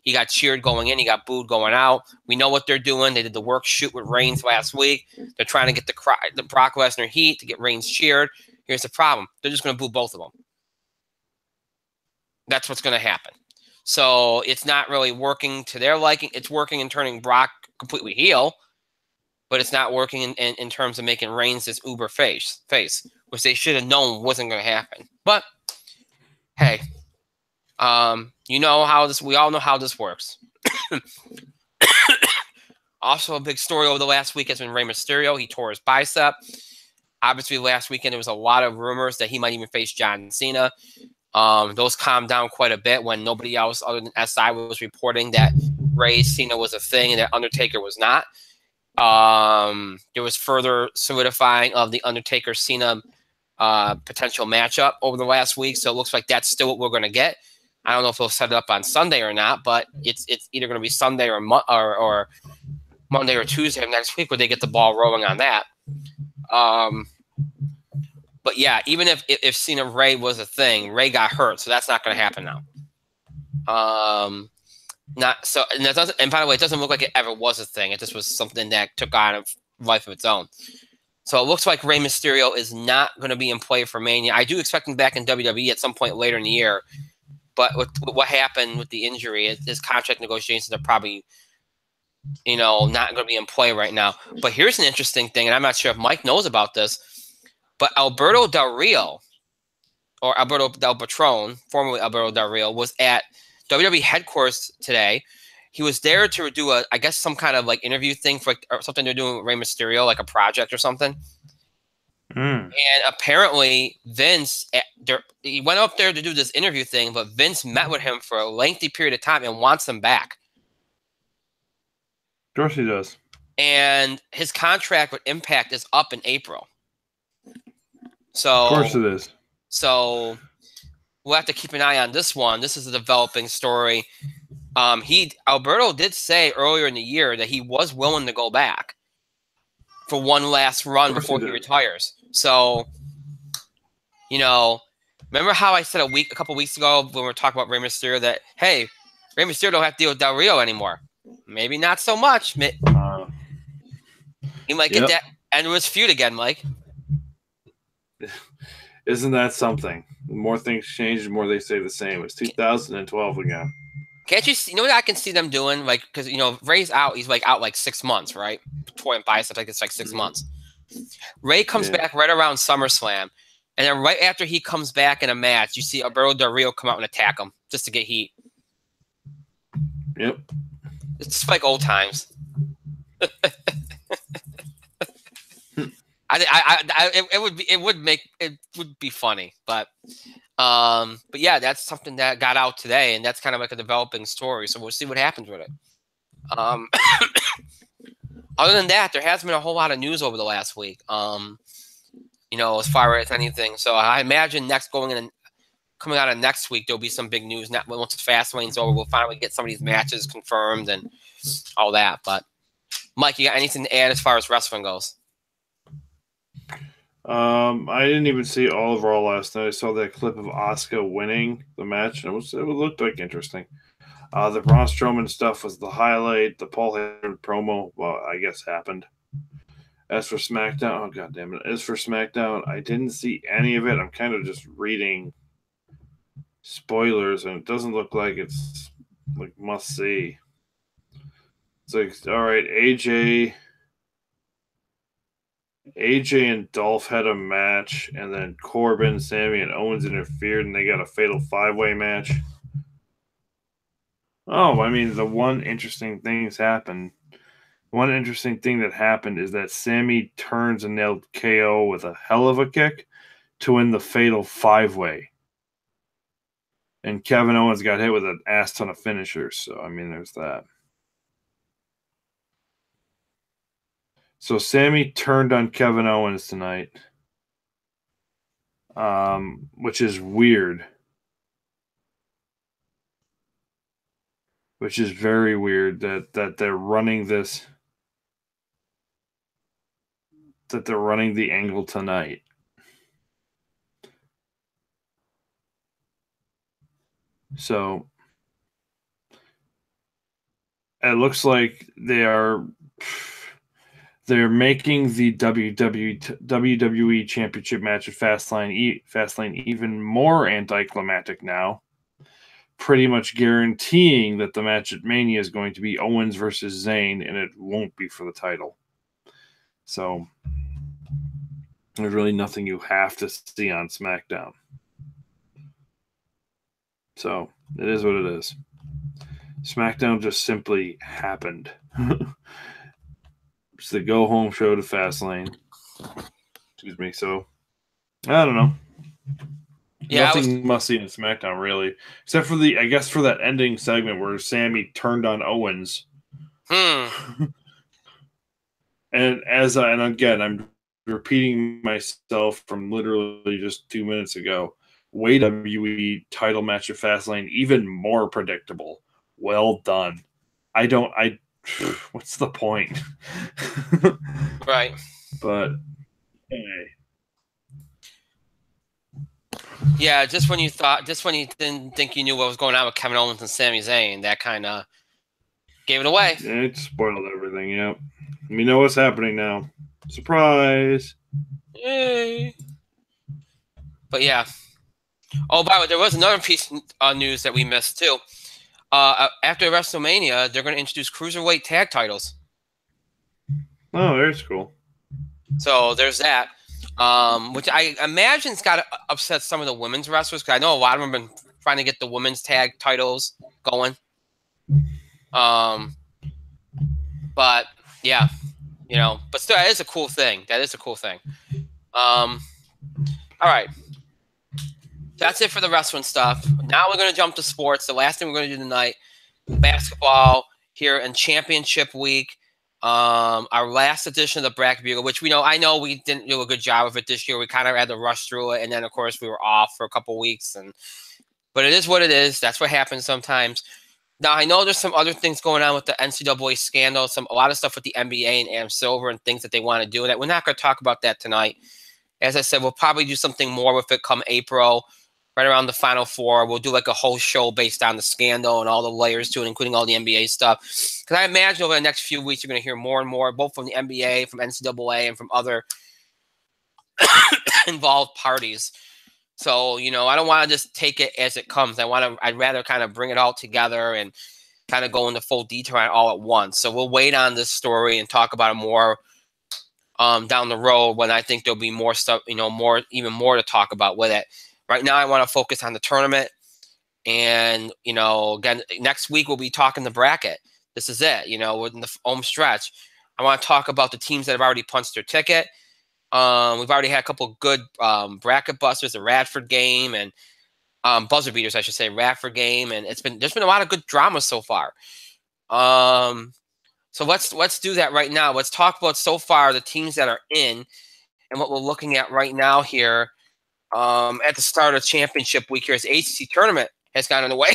Speaker 1: He got cheered going in. He got booed going out. We know what they're doing. They did the work shoot with Reigns last week. They're trying to get the Brock Lesnar heat to get Reigns cheered. Here's the problem. They're just going to boo both of them. That's what's going to happen. So it's not really working to their liking. It's working in turning Brock completely heel, but it's not working in terms of making Reigns this uber face, which they should have known wasn't going to happen. But, hey, you know how this. We all know how this works. Also, a big story over the last week has been Rey Mysterio. He tore his bicep. Obviously, last weekend there was a lot of rumors that he might even face John Cena. Those calmed down quite a bit when nobody else other than SI was reporting that Rey Cena was a thing and that Undertaker was not. There was further solidifying of the Undertaker Cena potential matchup over the last week, so it looks like that's still what we're going to get. I don't know if they'll set it up on Sunday or not, but it's either going to be Sunday or Monday or Tuesday of next week where they get the ball rolling on that. But yeah, even if Cena Rey was a thing, Rey got hurt, so that's not going to happen now. Not so, and that doesn't. And by the way, it doesn't look like it ever was a thing. It just was something that took on a life of its own. So it looks like Rey Mysterio is not going to be in play for Mania. I do expect him back in WWE at some point later in the year. But with what happened with the injury, his contract negotiations are probably, not going to be in play right now. But here's an interesting thing, and I'm not sure if Mike knows about this, but Alberto Del Rio, or Alberto Del Patron, formerly Alberto Del Rio, was at WWE headquarters today. He was there to do some kind of interview thing for or something they're doing with Rey Mysterio, like a project or something. And apparently Vince, he went up there to do this interview thing, but Vince met with him for a lengthy period of time and wants him back.
Speaker 2: Of course he does.
Speaker 1: And his contract with Impact is up in April. So,
Speaker 2: of course it is.
Speaker 1: So we'll have to keep an eye on this one. This is a developing story. Alberto did say earlier in the year that he was willing to go back for one last run before he retires. So, remember how I said a couple weeks ago when we were talking about Rey Mysterio that, hey, Rey Mysterio don't have to deal with Del Rio anymore. Maybe not so much. He might get that endless feud again, Mike.
Speaker 2: Isn't that something? The more things change, the more they stay the same. It's 2012 again.
Speaker 1: Can't you see? You know what I can see them doing? Because Ray's out. He's out 6 months, right? Torn biceps. It's 6 months. Ray comes back right around SummerSlam, and then right after he comes back in a match, you see Alberto Del Rio come out and attack him just to get heat.
Speaker 2: Yep.
Speaker 1: It's just like old times. It would be funny, but yeah, that's something that got out today, and that's kind of like a developing story. So we'll see what happens with it. Other than that, there hasn't been a whole lot of news over the last week. As far as anything. So I imagine coming out of next week, there'll be some big news. Once Fastlane's over, we'll finally get some of these matches confirmed and all that. But Mike, you got anything to add as far as wrestling goes?
Speaker 2: I didn't even see all of Raw last night. I saw that clip of Asuka winning the match, and it looked like interesting. The Braun Strowman stuff was the highlight. The Paul Heyman promo, well, I guess happened. As for SmackDown, oh god damn it! As for SmackDown, I didn't see any of it. I'm kind of just reading spoilers, and it doesn't look like it's must see. It's all right, AJ AJ and Dolph had a match, and then Corbin, Sammy, and Owens interfered, and they got a fatal 5-way match. Oh, I mean, the one interesting thing's happened. One interesting thing that happened is that Sammy turns and nailed KO with a hell of a kick to win the fatal 5-way. And Kevin Owens got hit with an ass ton of finishers. So, I mean, there's that. So, Sammy turned on Kevin Owens tonight, which is weird. Which is very weird that they're running this, that they're running the angle tonight. So it looks like they're making the WWE Championship match at Fastlane even more anticlimactic now, pretty much guaranteeing that the match at Mania is going to be Owens versus Zayn, and it won't be for the title. So there's really nothing you have to see on SmackDown. So it is what it is. SmackDown just simply happened. It's the go-home show to Fastlane. Excuse me. So I don't know. Yeah, nothing must see in SmackDown really, except for I guess for that ending segment where Sammy turned on Owens. And again, I'm repeating myself from literally just 2 minutes ago. WWE title match at Fastlane, even more predictable. Well done. What's the point?
Speaker 1: Right.
Speaker 2: But anyway.
Speaker 1: Yeah, just when you didn't think you knew what was going on with Kevin Owens and Sami Zayn, that kind of gave it away.
Speaker 2: Yeah, it spoiled everything, yep. We know what's happening now. Surprise!
Speaker 1: Yay! But yeah. Oh, by the way, there was another piece of news that we missed too. After WrestleMania, they're going to introduce cruiserweight tag titles.
Speaker 2: Oh, that's cool.
Speaker 1: So there's that, which I imagine's got to upset some of the women's wrestlers, because I know a lot of them have been trying to get the women's tag titles going. But yeah, but still, that is a cool thing. All right. That's it for the wrestling stuff. Now we're going to jump to sports. The last thing we're going to do tonight, basketball here in championship week. Our last edition of the Bracket Bugle, which I know we didn't do a good job of it this year. We kind of had to rush through it. And then, of course, we were off for a couple weeks. But it is what it is. That's what happens sometimes. Now, I know there's some other things going on with the NCAA scandal, a lot of stuff with the NBA and Adam Silver and things that they want to do. And we're not going to talk about that tonight. As I said, we'll probably do something more with it come April, right around the Final Four. We'll do like a whole show based on the scandal and all the layers to it, including all the NBA stuff. Because I imagine over the next few weeks, you're going to hear more and more, both from the NBA, from NCAA, and from other involved parties. So, I don't want to just take it as it comes. I'd rather kind of bring it all together and kind of go into full detail on it all at once. So we'll wait on this story and talk about it more down the road when I think there'll be more stuff, even more to talk about with it. Right now, I want to focus on the tournament. And, again, next week we'll be talking the bracket. This is it, within the home stretch. I want to talk about the teams that have already punched their ticket. We've already had a couple of good bracket busters, the Radford game, and buzzer beaters, I should say, Radford game, and there's been a lot of good drama so far. So let's do that right now. Let's talk about so far the teams that are in, and what we're looking at right now here at the start of championship week here as the ACC tournament has gotten underway.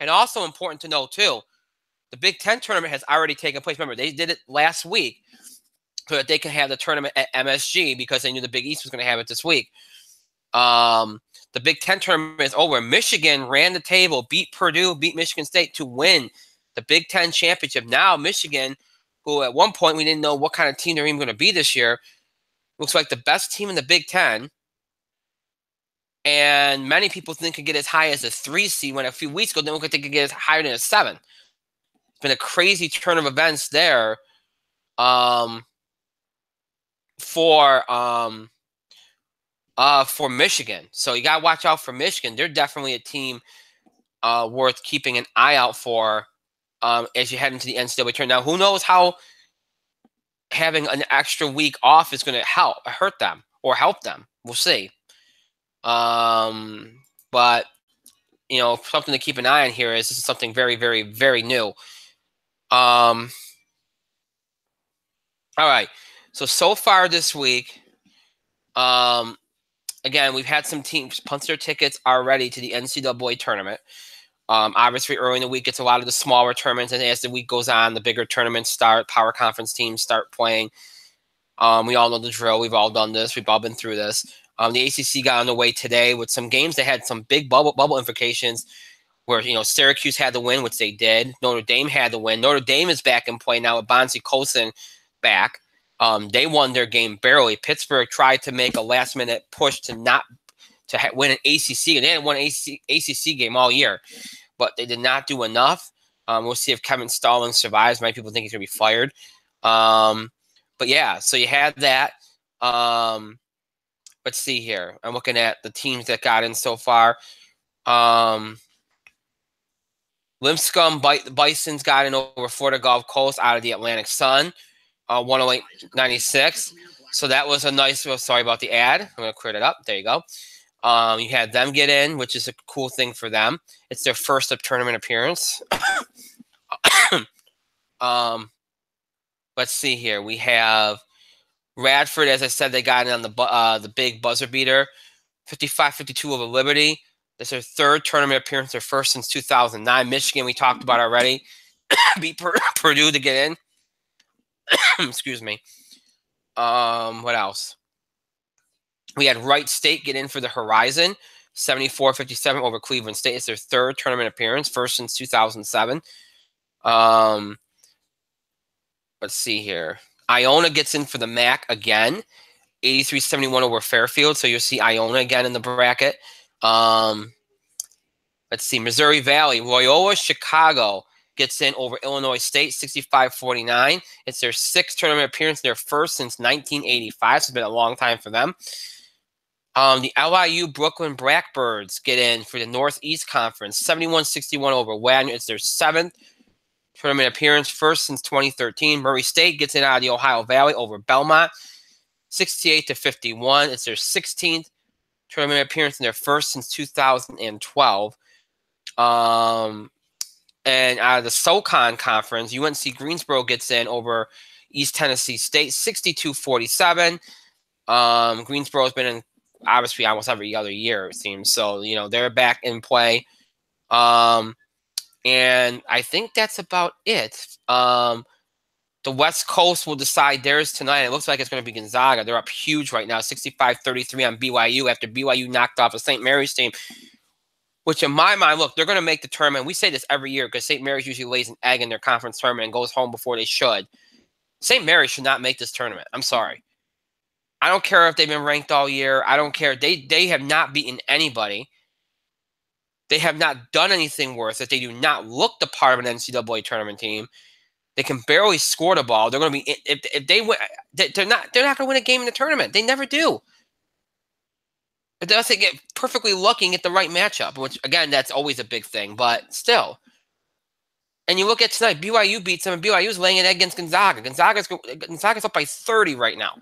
Speaker 1: And also important to know too, the Big Ten tournament has already taken place. Remember, they did it last week, so that they can have the tournament at MSG because they knew the Big East was going to have it this week. The Big Ten tournament is over. Michigan ran the table, beat Purdue, beat Michigan State to win the Big Ten championship. Now Michigan, who at one point we didn't know what kind of team they're even going to be this year, looks like the best team in the Big Ten. And many people think could get as high as a 3 seed when a few weeks ago they looked like they could get as higher than a 7. It's been a crazy turn of events there. for Michigan. So you got to watch out for Michigan. They're definitely a team worth keeping an eye out for as you head into the NCAA tournament. Now, who knows how having an extra week off is going to hurt them or help them. We'll see. But, something to keep an eye on here is this is something very, very, very new. All right. So far this week, again, we've had some teams punch their tickets already to the NCAA tournament. Obviously, early in the week, it's a lot of the smaller tournaments, and as the week goes on, the bigger tournaments start. Power conference teams start playing. We all know the drill. We've all done this. We've all been through this. The ACC got on the way today with some games that had some big bubble implications where, Syracuse had the win, which they did. Notre Dame had the win. Notre Dame is back in play now with Bonzi Colson back. They won their game barely. Pittsburgh tried to make a last-minute push to win an ACC, and they hadn't won an ACC game all year, but they did not do enough. We'll see if Kevin Stallings survives. Many people think he's going to be fired. But yeah, so you had that. Let's see here. I'm looking at the teams that got in so far. Lipscomb Bisons got in over Florida Gulf Coast out of the Atlantic Sun, 108.96. So that was a nice. Sorry about the ad. I'm going to clear it up. There you go. You had them get in, which is a cool thing for them. It's their first tournament appearance. Let's see here. We have Radford, as I said, they got in on the big buzzer beater, 55-52 over Liberty. That's their third tournament appearance, their first since 2009. Michigan, we talked about already, beat Purdue to get in. Excuse me. What else? We had Wright State get in for the Horizon, 74-57 over Cleveland State. It's their third tournament appearance, first since 2007. Let's see here. Iona gets in for the MAC again, 83-71 over Fairfield. So you'll see Iona again in the bracket. Let's see. Missouri Valley, Loyola Chicago gets in over Illinois State, 65-49. It's their sixth tournament appearance, their first since 1985. So it's been a long time for them. The LIU Brooklyn Blackbirds get in for the Northeast Conference, 71-61 over Wagner. It's their seventh tournament appearance, first since 2013. Murray State gets in out of the Ohio Valley over Belmont, 68-51. It's their 16th tournament appearance and their first since 2012. And out of the SoCon Conference, UNC Greensboro gets in over East Tennessee State, 62-47. Greensboro has been in, obviously, almost every other year, it seems. So, they're back in play. And I think that's about it. The West Coast will decide theirs tonight. It looks like it's going to be Gonzaga. They're up huge right now, 65-33 on BYU after BYU knocked off a St. Mary's team, which in my mind, look, they're going to make the tournament. We say this every year because St. Mary's usually lays an egg in their conference tournament and goes home before they should. St. Mary's should not make this tournament. I'm sorry. I don't care if they've been ranked all year. I don't care. They have not beaten anybody. They have not done anything worth it. They do not look the part of an NCAA tournament team. They can barely score the ball. They're going to be if they win. They're not going to win a game in the tournament. They never do. Unless they get perfectly lucky and get the right matchup, which again, that's always a big thing. But still, and you look at tonight, BYU beats them, and BYU is laying an egg against Gonzaga. Gonzaga's up by 30 right now,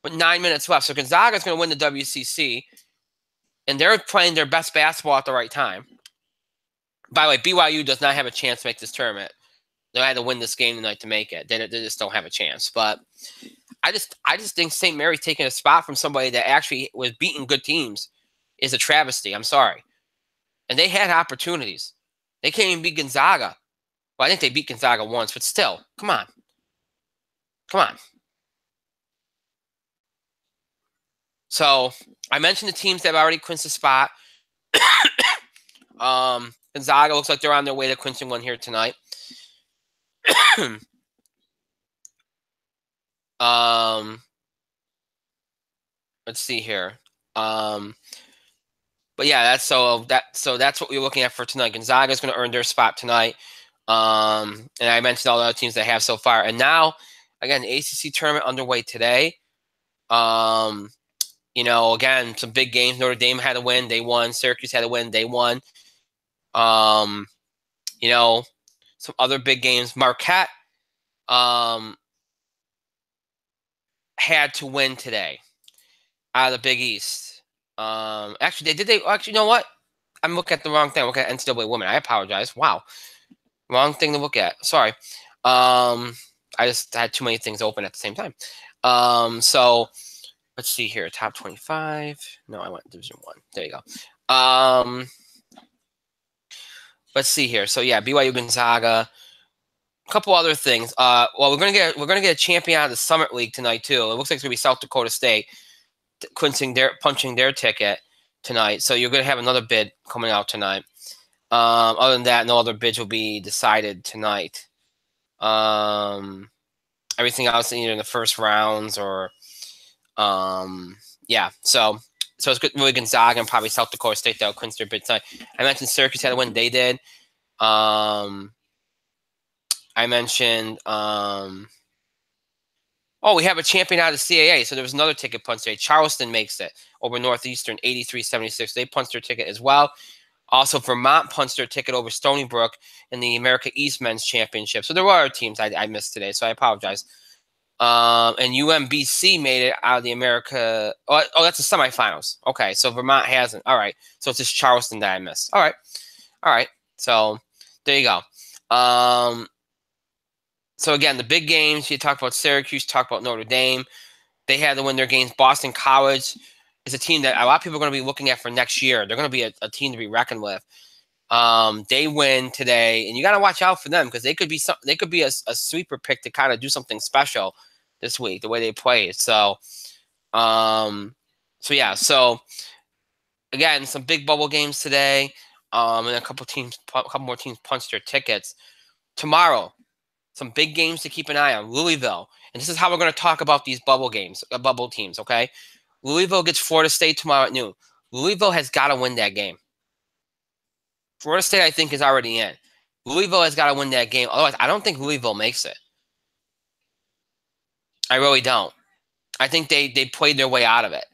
Speaker 1: with 9 minutes left. So Gonzaga's going to win the WCC. And they're playing their best basketball at the right time. By the way, BYU does not have a chance to make this tournament. They had to win this game tonight to make it. They just don't have a chance. But I just think St. Mary's taking a spot from somebody that actually was beating good teams is a travesty. I'm sorry. And they had opportunities. They can't even beat Gonzaga. Well, I think they beat Gonzaga once, but still, come on. Come on. So I mentioned the teams that have already clinched the spot. Gonzaga looks like they're on their way to clinching one here tonight. Let's see here. But yeah, that's what we're looking at for tonight. Gonzaga is going to earn their spot tonight. And I mentioned all the other teams they have so far. And now, Again, the ACC tournament underway today. You know, again, some big games. Notre Dame had a win. They won. Syracuse had a win. They won. You know, some other big games. Marquette had to win today out of the Big East. Actually, you know what? I'm looking at the wrong thing. I'm looking at NCAA women. I apologize. Wow. Wrong thing to look at. Sorry. I just had too many things open at the same time. So let's see here. Top 25. No, I went Division 1. There you go. Let's see here. So yeah, BYU Gonzaga. A couple other things. Well, we're gonna get a champion out of the Summit League tonight too. It looks like it's gonna be South Dakota State punching their ticket tonight. So you're gonna have another bid coming out tonight. Other than that, no other bids will be decided tonight. Everything else either in the first rounds or yeah. So it's good. Really Gonzaga and probably South Dakota State that'll clinch their bid tonight. I mentioned Syracuse had a win. They did. I mentioned, we have a champion out of the CAA. So there was another ticket punch today. Charleston makes it over Northeastern, 83-76. They punched their ticket as well. Also, Vermont punched their ticket over Stony Brook in the America East Men's Championship. So there were other teams I missed today, so I apologize. And UMBC made it out of the America. Oh, that's the semifinals. Okay, so Vermont hasn't. All right, so it's just Charleston that I missed. All right. So there you go. So again, the big games, you talk about Syracuse, talk about Notre Dame. They had to win their games. Boston College is a team that a lot of people are going to be looking at for next year. They're going to be a team to be reckoned with. They win today, and you got to watch out for them because they could be a sweeper pick to kind of do something special this week, the way they played. So yeah. So again, some big bubble games today, and a couple more teams punched their tickets. Tomorrow, some big games to keep an eye on. Louisville. And this is how we're going to talk about these bubble teams, okay? Louisville gets Florida State tomorrow at noon. Louisville has got to win that game. Florida State, I think, is already in. Louisville has got to win that game. Otherwise, I don't think Louisville makes it. I really don't. I think they played their way out of it.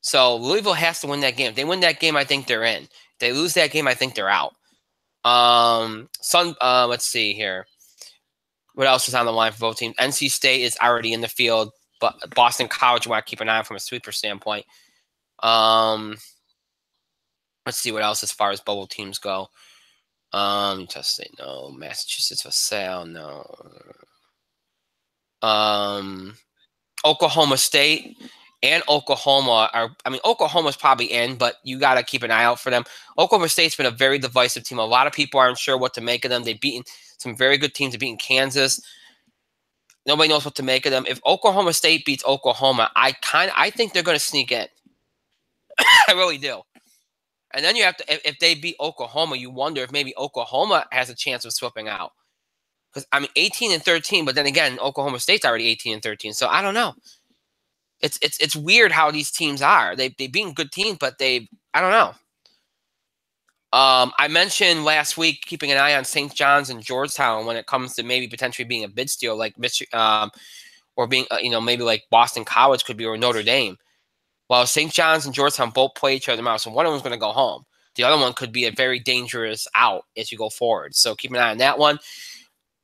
Speaker 1: So Louisville has to win that game. If they win that game, I think they're in. If they lose that game, I think they're out. Let's see here. What else is on the line for both teams? NC State is already in the field, but Boston College, you want to keep an eye on from a sweeper standpoint. Let's see what else as far as bubble teams go. Utah State, no. Massachusetts, LaSalle, no. Oklahoma State and Oklahoma Oklahoma's probably in, but you got to keep an eye out for them. Oklahoma State's been a very divisive team. A lot of people aren't sure what to make of them. They've beaten some very good teams. They've beaten Kansas. Nobody knows what to make of them. If Oklahoma State beats Oklahoma, I think they're going to sneak in. I really do. And then you have to, if they beat Oklahoma, you wonder if maybe Oklahoma has a chance of slipping out. Because 18-13, but then again, Oklahoma State's already 18-13. So I don't know. It's weird how these teams are. They've been good teams, but I don't know. I mentioned last week keeping an eye on St. John's and Georgetown when it comes to maybe potentially being a bid steal, like or being maybe like Boston College could be, or Notre Dame. Well, St. John's and Georgetown both play each other tomorrow, so one of them's going to go home. The other one could be a very dangerous out as you go forward. So keep an eye on that one.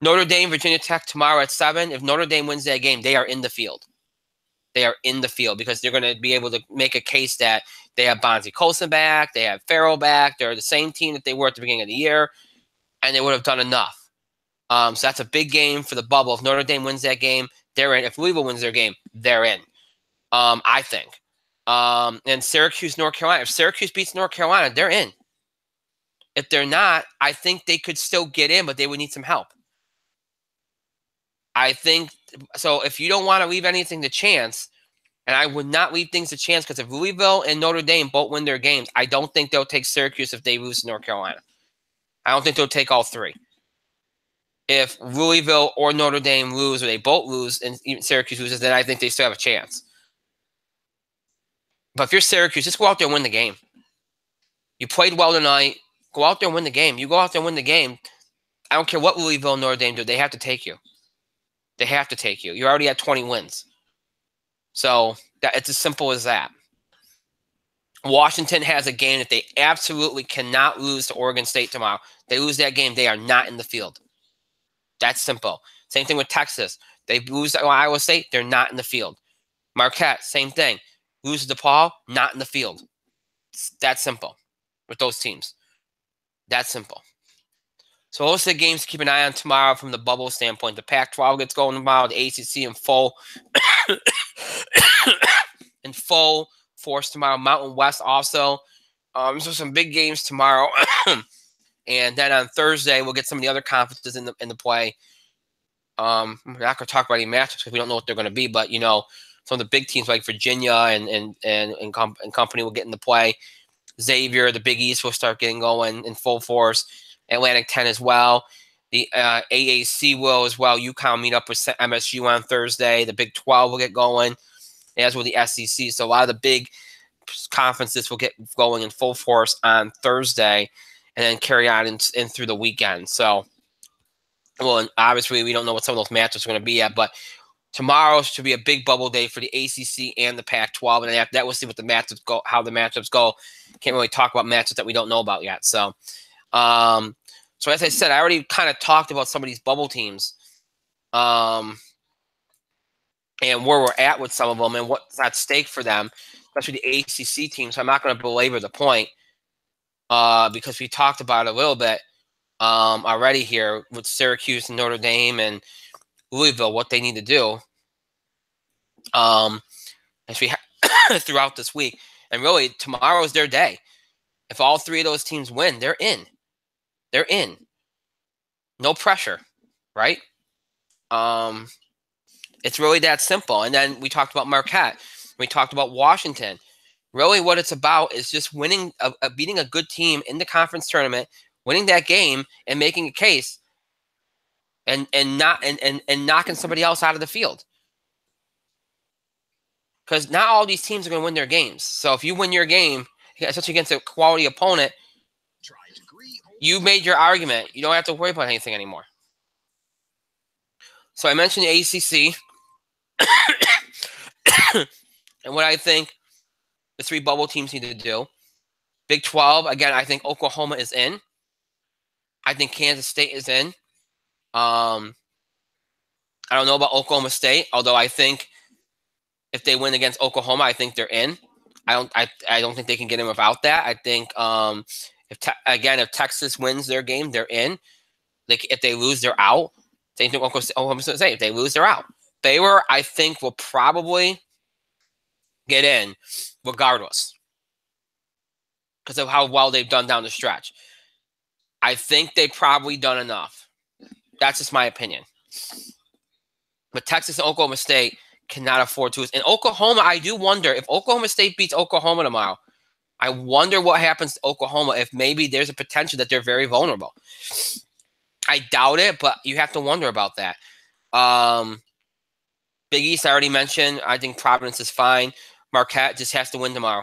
Speaker 1: Notre Dame, Virginia Tech tomorrow at 7. If Notre Dame wins that game, they are in the field. They are in the field because they're going to be able to make a case that they have Bonzie Colson back, they have Farrell back, they're the same team that they were at the beginning of the year, and they would have done enough. So that's a big game for the bubble. If Notre Dame wins that game, they're in. If Louisville wins their game, they're in, I think. And Syracuse, North Carolina. If Syracuse beats North Carolina, they're in. If they're not, I think they could still get in, but they would need some help. I think so. If you don't want to leave anything to chance, and I would not leave things to chance, because if Louisville and Notre Dame both win their games, I don't think they'll take Syracuse if they lose to North Carolina. I don't think they'll take all three. If Louisville or Notre Dame lose, or they both lose, and even Syracuse loses, then I think they still have a chance. But if you're Syracuse, just go out there and win the game. You played well tonight. Go out there and win the game. You go out there and win the game. I don't care what Louisville and Notre Dame do. They have to take you. They have to take you. You're already at 20 wins. So it's as simple as that. Washington has a game that they absolutely cannot lose to Oregon State tomorrow. They lose that game, they are not in the field. That's simple. Same thing with Texas. They lose to Iowa State, they're not in the field. Marquette, same thing. Loses to DePaul, not in the field. It's that simple with those teams. That simple. So those are the games to keep an eye on tomorrow from the bubble standpoint. The Pac-12 gets going tomorrow. The ACC in full in full force tomorrow. Mountain West also. So some big games tomorrow. And then on Thursday, we'll get some of the other conferences in the play. We're not going to talk about any matchups because we don't know what they're going to be. But, some of the big teams like Virginia and company will get into play. Xavier, the Big East will start getting going in full force. Atlantic 10 as well. The AAC will as well. UConn meet up with MSU on Thursday. The Big 12 will get going, as will the SEC. So a lot of the big conferences will get going in full force on Thursday and then carry on in through the weekend. So, well, and obviously we don't know what some of those matchups are going to be yet, but tomorrow should be a big bubble day for the ACC and the Pac-12. And after that, we'll see what the matchups go, how the matchups go. Can't really talk about matchups that we don't know about yet. So as I said, I already kind of talked about some of these bubble teams and where we're at with some of them and what's at stake for them, especially the ACC team. So I'm not going to belabor the point because we talked about it a little bit already here with Syracuse and Notre Dame and Louisville, what they need to do as we throughout this week. And really, tomorrow is their day. If all three of those teams win, they're in. They're in. No pressure, right? It's really that simple. And then we talked about Marquette. We talked about Washington. Really what it's about is just winning, beating a good team in the conference tournament, winning that game and making a case and knocking somebody else out of the field. Because not all these teams are going to win their games. So if you win your game, especially against a quality opponent, you made your argument. You don't have to worry about anything anymore. So I mentioned the ACC and what I think the three bubble teams need to do. Big 12, again, I think Oklahoma is in. I think Kansas State is in. I don't know about Oklahoma State, although I think if they win against Oklahoma, I think they're in. I don't think they can get in without that. I think if Texas wins their game, they're in. If they lose, they're out. Same thing Oklahoma State. If they lose, they're out. Baylor, I think, will probably get in regardless because of how well they've done down the stretch. I think they've probably done enough. That's just my opinion. But Texas and Oklahoma State cannot afford to lose. In Oklahoma, I do wonder if Oklahoma State beats Oklahoma tomorrow. I wonder what happens to Oklahoma if maybe there's a potential that they're very vulnerable. I doubt it, but you have to wonder about that. Big East, I already mentioned. I think Providence is fine. Marquette just has to win tomorrow.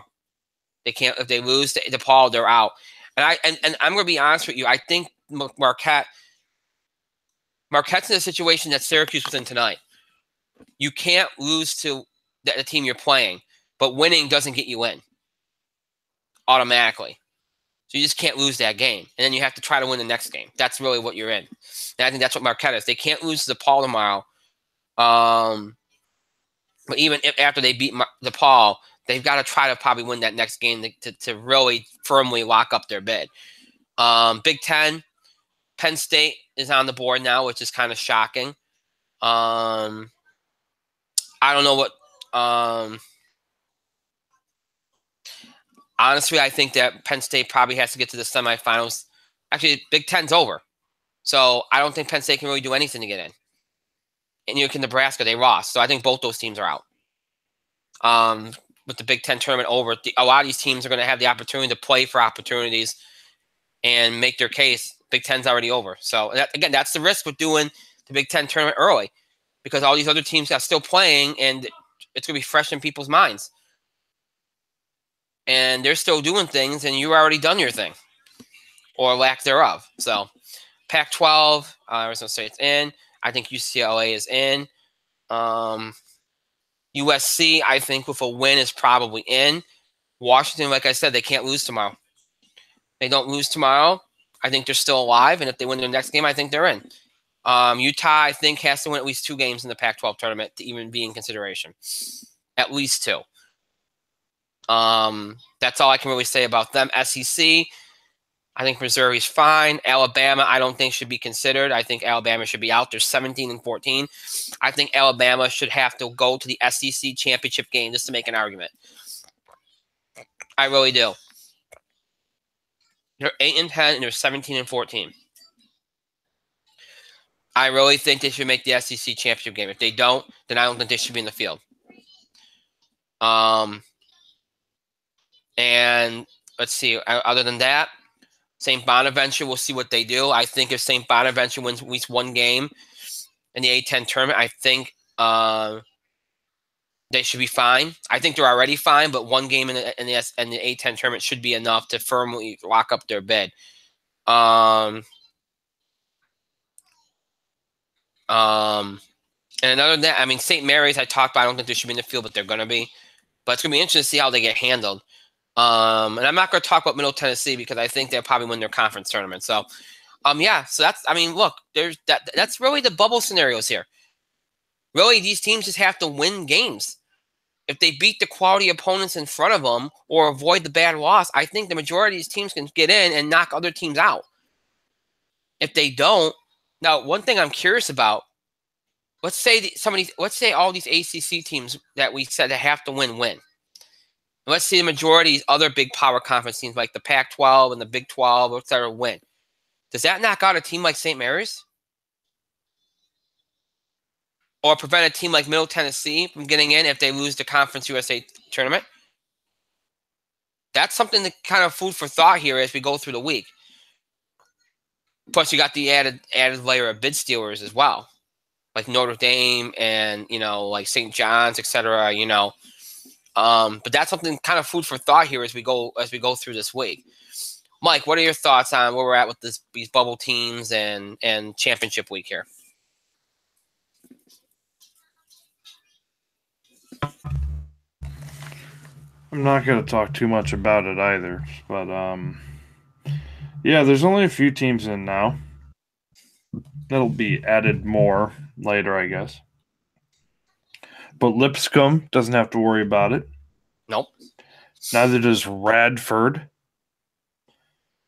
Speaker 1: They can't. If they lose to DePaul, they're out. And I'm going to be honest with you. I think Marquette's in a situation that Syracuse was in tonight. You can't lose to the team you're playing, but winning doesn't get you in automatically. So you just can't lose that game. And then you have to try to win the next game. That's really what you're in. And I think that's what Marquette is. They can't lose to DePaul tomorrow. But even if after they beat DePaul, they've got to try to probably win that next game to really firmly lock up their bid. Big Ten, Penn State is on the board now, which is kind of shocking. I don't know what honestly, I think that Penn State probably has to get to the semifinals. Actually, Big Ten's over. So I don't think Penn State can really do anything to get in. And you look in Nebraska, they lost. So I think both those teams are out. With the Big Ten tournament over, a lot of these teams are going to have the opportunity to play for opportunities and make their case. Big Ten's already over. So, that's the risk with doing the Big Ten tournament early because all these other teams are still playing and it's going to be fresh in people's minds. And they're still doing things and you've already done your thing or lack thereof. So, Pac-12, Arizona State's in. I think UCLA is in. USC, I think with a win is probably in. Washington, like I said, they can't lose tomorrow. They don't lose tomorrow, I think they're still alive, and if they win their next game, I think they're in. Utah, I think, has to win at least 2 games in the Pac-12 tournament to even be in consideration. At least 2. That's all I can really say about them. SEC, I think Missouri's fine. Alabama, I don't think should be considered. I think Alabama should be out. They're 17-14. I think Alabama should have to go to the SEC championship game just to make an argument. I really do. They're 8-10 and they're 17-14. I really think they should make the SEC championship game. If they don't, then I don't think they should be in the field. And let's see. Other than that, St. Bonaventure, we'll see what they do. I think if St. Bonaventure wins at least 1 game in the A-10 tournament, I think they should be fine. I think they're already fine, but 1 game in the A-10 tournament should be enough to firmly lock up their bid. And other than that, I mean, St. Mary's, I talked about, I don't think they should be in the field, but they're going to be. But it's going to be interesting to see how they get handled. And I'm not going to talk about Middle Tennessee because I think they'll probably win their conference tournament. So, yeah, so that's, I mean, look, that's really the bubble scenarios here. Really, these teams just have to win games. If they beat the quality opponents in front of them or avoid the bad loss, I think the majority of these teams can get in and knock other teams out. If they don't, now, one thing I'm curious about, let's say all these ACC teams that we said that have to win. Let's see the majority of these other big power conference teams like the Pac-12 and the Big 12, etc. win. Does that knock out a team like St. Mary's? Or prevent a team like Middle Tennessee from getting in if they lose the Conference USA tournament? That's something to kind of food for thought here as we go through the week. Plus, you got the added layer of bid stealers as well, like Notre Dame and, like St. John's, etc. But that's something kind of food for thought here as we go through this week. Mike, what are your thoughts on where we're at with these bubble teams and championship week here?
Speaker 2: I'm not going to talk too much about it either, but yeah, there's only a few teams in now. That'll be added more later, I guess. But Lipscomb doesn't have to worry about it.
Speaker 1: Nope.
Speaker 2: Neither does Radford.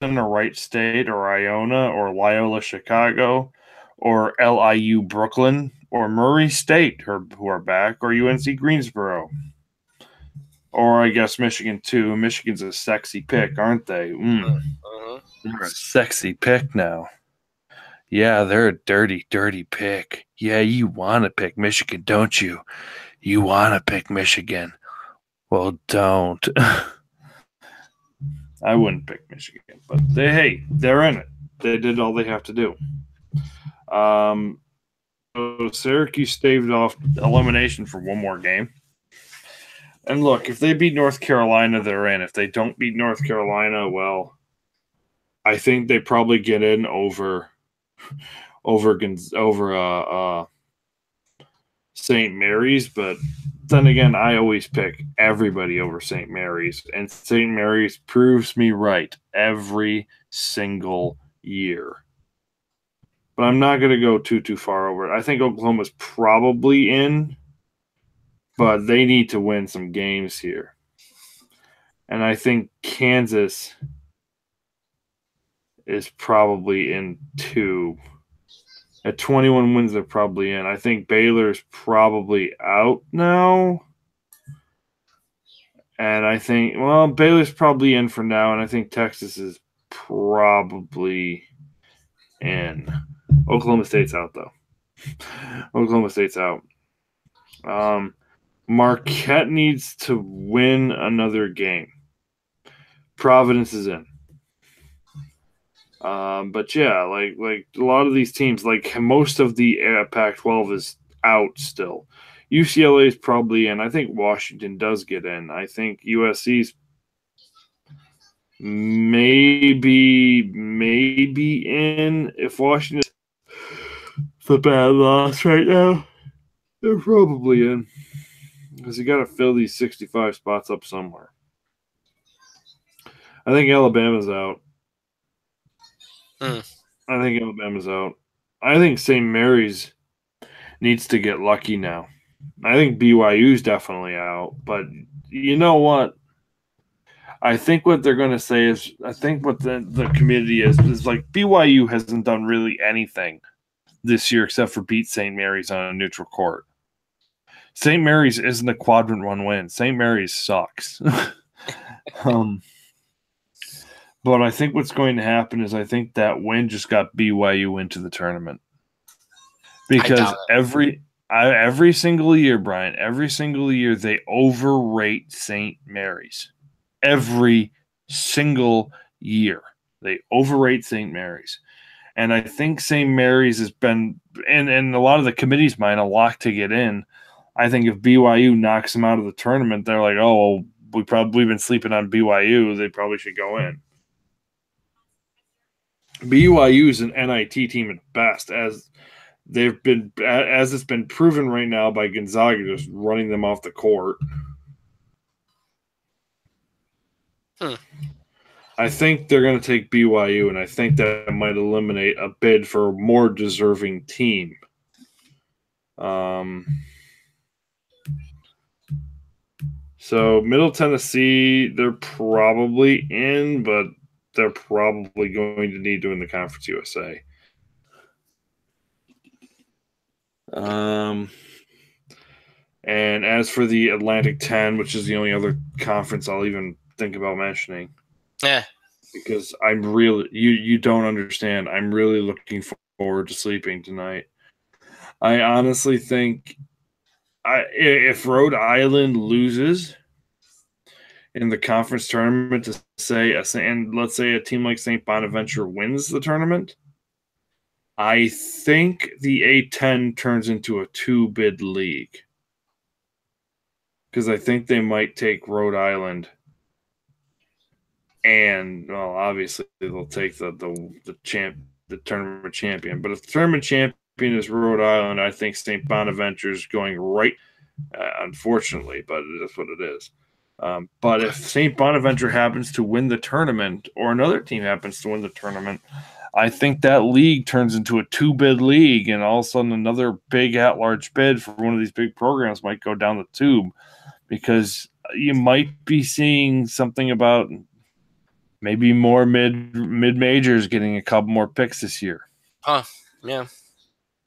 Speaker 2: In the Wright State or Iona or Loyola Chicago or LIU Brooklyn or Murray State who are back, or UNC Greensboro. Or I guess Michigan too. Michigan's a sexy pick, aren't they? They're a sexy pick now. Yeah, they're a dirty, dirty pick. Yeah, you want to pick Michigan, don't you? You want to pick Michigan. Well, don't. I wouldn't pick Michigan, but they're in it. They did all they have to do. So Syracuse staved off elimination for 1 more game. And look, if they beat North Carolina, they're in. If they don't beat North Carolina, well, I think they probably get in over St. Mary's, but then again, I always pick everybody over St. Mary's, and St. Mary's proves me right every single year. But I'm not going to go too far over it. I think Oklahoma's probably in, but they need to win some games here. And I think Kansas is probably in too. At 21 wins, they're probably in. I think Baylor's probably out now. And I think, well, Baylor's probably in for now. And I think Texas is probably in. Oklahoma State's out, though. Oklahoma State's out. Marquette needs to win another game. Providence is in. But yeah, like a lot of these teams, like most of the Pac-12 is out still. UCLA is probably in. I think Washington does get in. I think USC's maybe in if Washington a bad loss right now. They're probably in. Because you got to fill these 65 spots up somewhere. I think Alabama's out. I think Alabama's out. I think St. Mary's needs to get lucky now. I think BYU's definitely out. But you know what? I think what they're going to say is, I think what the community is like BYU hasn't done really anything this year except for beat St. Mary's on a neutral court. St. Mary's isn't a quadrant one win. St. Mary's sucks. But I think what's going to happen is I think that win just got BYU into the tournament. Because every single year, Brian, every single year they overrate St. Mary's. Every single year they overrate St. Mary's. And I think St. Mary's has been, in a lot of the committee's mind, a lock to get in. I think if BYU knocks them out of the tournament, they're like, oh, well, we've been sleeping on BYU. They probably should go in. BYU is an NIT team at best, as it's been proven right now by Gonzaga just running them off the court. I think they're going to take BYU, and I think that might eliminate a bid for a more deserving team. So Middle Tennessee, they're probably in, but they're probably going to need to win the Conference USA. And as for the Atlantic 10, which is the only other conference I'll even think about mentioning.
Speaker 1: Yeah.
Speaker 2: Because I'm really, you don't understand. I'm really looking forward to sleeping tonight. I honestly think if Rhode Island loses in the conference tournament to and let's say a team like St. Bonaventure wins the tournament, I think the A10 turns into a 2-bid league. Because I think they might take Rhode Island. And, well, obviously they'll take the tournament champion. But if the tournament champion is Rhode Island, I think St. Bonaventure is going right, unfortunately, but it is what it is. But if St. Bonaventure happens to win the tournament, or another team happens to win the tournament, I think that league turns into a 2-bid league, and all of a sudden another big at-large bid for one of these big programs might go down the tube, because you might be seeing something about maybe more mid-majors getting a couple more picks this year.
Speaker 1: Yeah.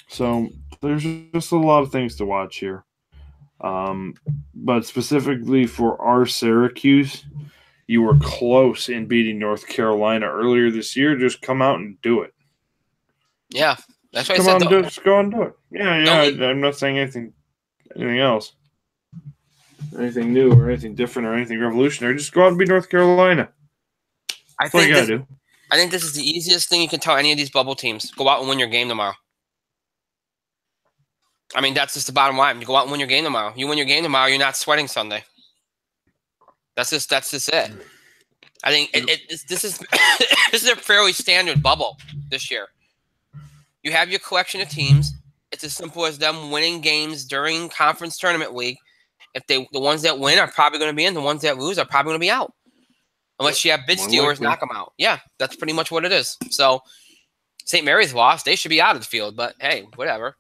Speaker 2: So there's just a lot of things to watch here. But specifically for our Syracuse, you were close in beating North Carolina earlier this year. Just come out and do it.
Speaker 1: Yeah, that's what I said.
Speaker 2: Just go and do it. Yeah. I'm not saying anything else, anything new or anything different or anything revolutionary. Just go out and beat North Carolina.
Speaker 1: I think this is the easiest thing you can tell any of these bubble teams. Go out and win your game tomorrow. I mean, that's just the bottom line. You go out and win your game tomorrow. You win your game tomorrow, you're not sweating Sunday. That's just it. I think this is this is a fairly standard bubble this year. You have your collection of teams. It's as simple as them winning games during conference tournament week. If the ones that win are probably going to be in, the ones that lose are probably going to be out. Unless you have bid stealers knock them out. Yeah, that's pretty much what it is. So St. Mary's lost. They should be out of the field, but hey, whatever.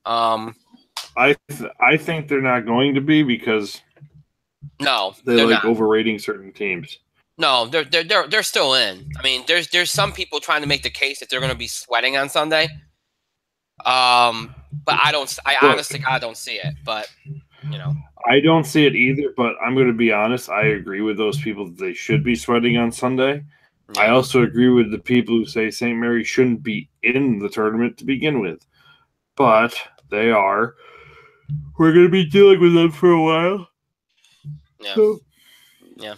Speaker 2: I think they're not going to be because they're like not overrating certain teams.
Speaker 1: No, they're still in. I mean, there's some people trying to make the case that they're going to be sweating on Sunday. But I honestly I don't see it. But
Speaker 2: I don't see it either. But I'm going to be honest. I agree with those people that they should be sweating on Sunday. Yeah. I also agree with the people who say St. Mary shouldn't be in the tournament to begin with, but they are. We're going to be dealing with them for a while.
Speaker 1: Yeah.
Speaker 2: So,
Speaker 1: yeah.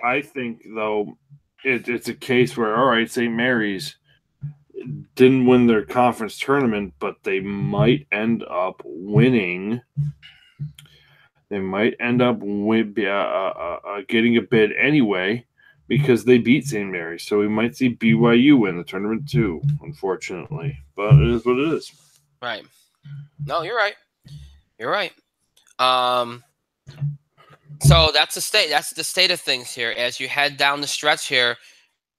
Speaker 2: I think, though, it's a case where, all right, St. Mary's didn't win their conference tournament, but they might end up winning. They might end up getting a bid anyway because they beat St. Mary's. So we might see BYU win the tournament too, unfortunately. But it is what it is.
Speaker 1: Right. No, you're right. You're right. So that's the state. That's the state of things here. As you head down the stretch here,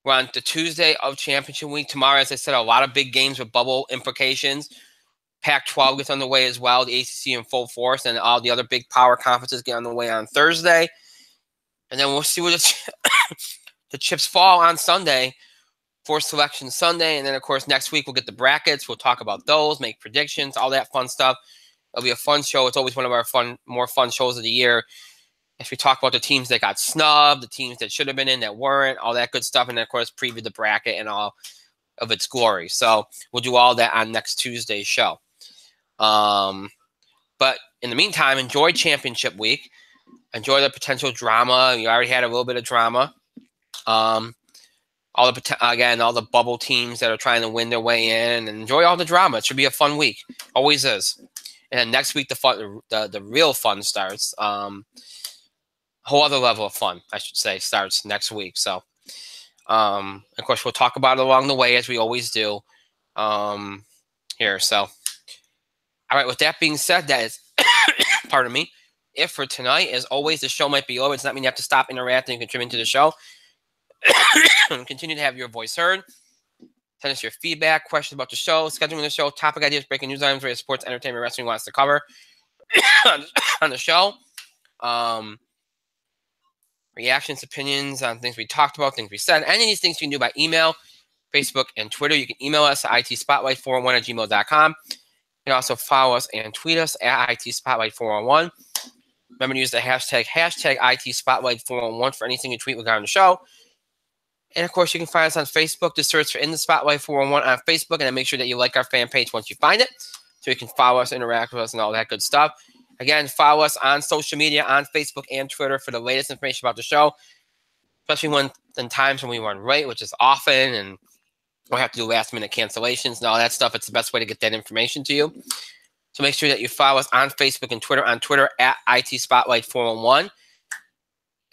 Speaker 1: we're on the Tuesday of championship week. Tomorrow, as I said, a lot of big games with bubble implications. Pac-12 gets on the way as well. The ACC in full force, and all the other big power conferences get on the way on Thursday. And then we'll see where the chips fall on Sunday for Selection Sunday. And then, of course, next week we'll get the brackets. We'll talk about those, make predictions, all that fun stuff. It'll be a fun show. It's always one of our more fun shows of the year. As we talk about the teams that got snubbed, the teams that should have been in that weren't, all that good stuff. And then, of course, preview the bracket and all of its glory. So we'll do all that on next Tuesday's show. But in the meantime, enjoy championship week. Enjoy the potential drama. You already had a little bit of drama. All the bubble teams that are trying to win their way in, and enjoy all the drama. It should be a fun week. Always is. And then next week, the real fun starts. Whole other level of fun, I should say, starts next week. So, of course, we'll talk about it along the way as we always do here. So, all right. With that being said, that is, pardon me, it for tonight. As always, the show might be over. It does not mean you have to stop interacting and contributing to the show. Continue to have your voice heard. Send us your feedback, questions about the show, scheduling the show, topic ideas, breaking news items, radio sports, entertainment, wrestling wants to cover on the show. Reactions, opinions on things we talked about, things we said. Any of these things you can do by email, Facebook, and Twitter. You can email us at itspotlight401@gmail.com. You can also follow us and tweet us at itspotlight401. Remember to use the hashtag itspotlight401 for anything you tweet regarding the show. And, of course, you can find us on Facebook. Just search for In the Spotlight 411 on Facebook, and then make sure that you like our fan page once you find it so you can follow us, interact with us, and all that good stuff. Again, follow us on social media, on Facebook and Twitter for the latest information about the show, especially in times when we run late, which is often, and we have to do last-minute cancellations and all that stuff. It's the best way to get that information to you. So make sure that you follow us on Facebook and Twitter. On Twitter, at itspotlight411.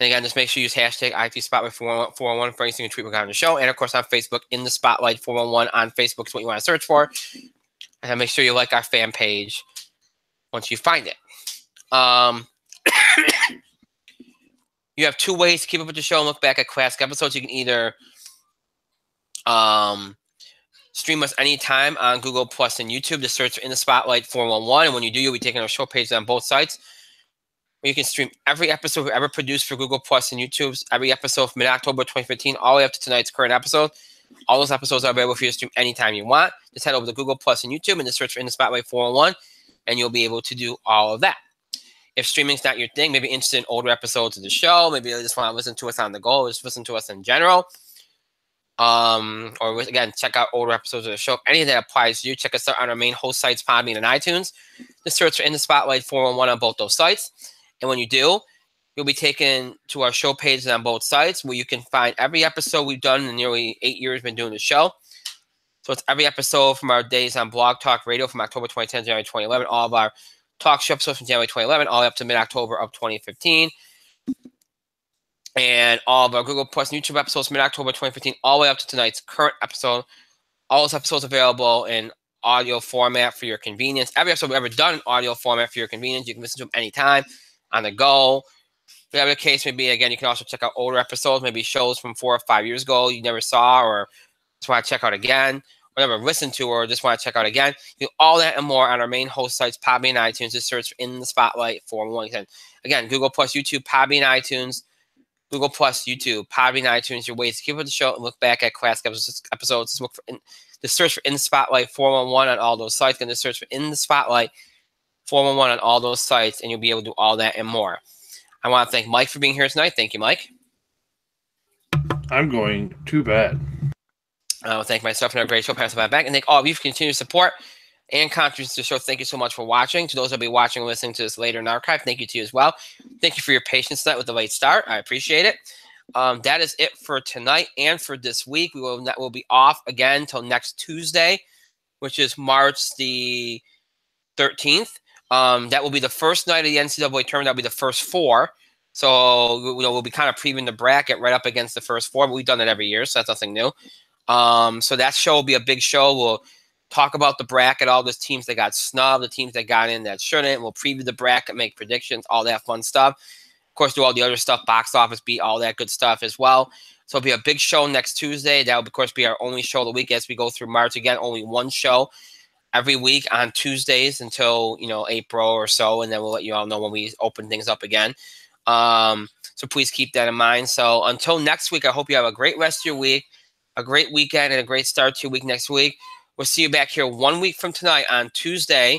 Speaker 1: And again, just make sure you use hashtag itspotlight411 for anything you tweet regarding the show. And, of course, on Facebook, In the Spotlight 411 on Facebook is what you want to search for. And make sure you like our fan page once you find it. You have two ways to keep up with the show and look back at classic episodes. You can either stream us anytime on Google Plus and YouTube. Just search for In the Spotlight 411. And when you do, you'll be taking our show pages on both sites. You can stream every episode we ever produced for Google Plus and YouTube, every episode from mid-October 2015, all the way up to tonight's current episode. All those episodes are available for you to stream anytime you want. Just head over to Google Plus and YouTube and just search for In the Spotlight 401, and you'll be able to do all of that. If streaming's not your thing, maybe interested in older episodes of the show, maybe you just want to listen to us on the go, or just listen to us in general, or again, check out older episodes of the show. If any of that applies to you, check us out on our main host sites, Podbean and iTunes. Just search for In the Spotlight 401 on both those sites. And when you do, you'll be taken to our show pages on both sites where you can find every episode we've done in the nearly 8 years we've been doing the show. So it's every episode from our days on Blog Talk Radio from October 2010 to January 2011, all of our talk show episodes from January 2011, all the way up to mid-October of 2015. And all of our Google Plus and YouTube episodes mid-October 2015, all the way up to tonight's current episode. All those episodes available in audio format for your convenience. Every episode we've ever done in audio format for your convenience. You can listen to them anytime, on the go. Whatever the case may be, again, you can also check out older episodes, maybe shows from 4 or 5 years ago you never saw or just want to check out again, or never listened to or just want to check out again. You do all that and more on our main host sites, Podbean and iTunes. Just search In the Spotlight 411. Again, Google Plus, YouTube, Podbean, iTunes, Google Plus, YouTube, Podbean, iTunes. Your ways to keep up with the show and look back at classic episodes. Just search for In the Spotlight 411 on all those sites. And just search for In the Spotlight 411 on all those sites, and you'll be able to do all that and more. I want to thank Mike for being here tonight. Thank you, Mike.
Speaker 2: I'm going to bed.
Speaker 1: I want to thank myself and our great show, Pass the Back, and thank all of you for continued support and contributions to the show. Thank you so much for watching. To those that will be watching and listening to this later in archive, thank you to you as well. Thank you for your patience tonight with the late start. I appreciate it. That is it for tonight and for this week. We'll be off again until next Tuesday, which is March the 13th. That will be the first night of the NCAA tournament. That'll be the first four. So we'll be kind of previewing the bracket right up against the first four, but we've done that every year, so that's nothing new. So that show will be a big show. We'll talk about the bracket, all those teams that got snubbed, the teams that got in that shouldn't. We'll preview the bracket, make predictions, all that fun stuff. Of course, do all the other stuff, box office beat, all that good stuff as well. So it'll be a big show next Tuesday. That will, of course, be our only show of the week as we go through March. Again, only one show every week on Tuesdays until, April or so, and then we'll let you all know when we open things up again. So please keep that in mind. So until next week, I hope you have a great rest of your week, a great weekend, and a great start to your week next week. We'll see you back here 1 week from tonight on Tuesday,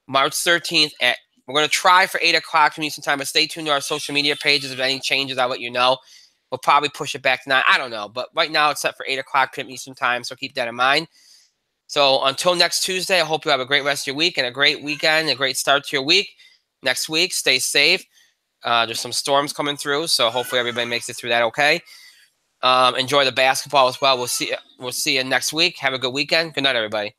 Speaker 1: March 13th. We're going to try for 8 o'clock from Eastern time, but stay tuned to our social media pages. If any changes, I'll let you know. We'll probably push it back to 9. I don't know, but right now it's set for 8 o'clock p.m. Eastern time, so keep that in mind. So until next Tuesday, I hope you have a great rest of your week and a great weekend, a great start to your week. Next week, stay safe. There's some storms coming through, so hopefully everybody makes it through that okay. Enjoy the basketball as well. We'll see you next week. Have a good weekend. Good night, everybody.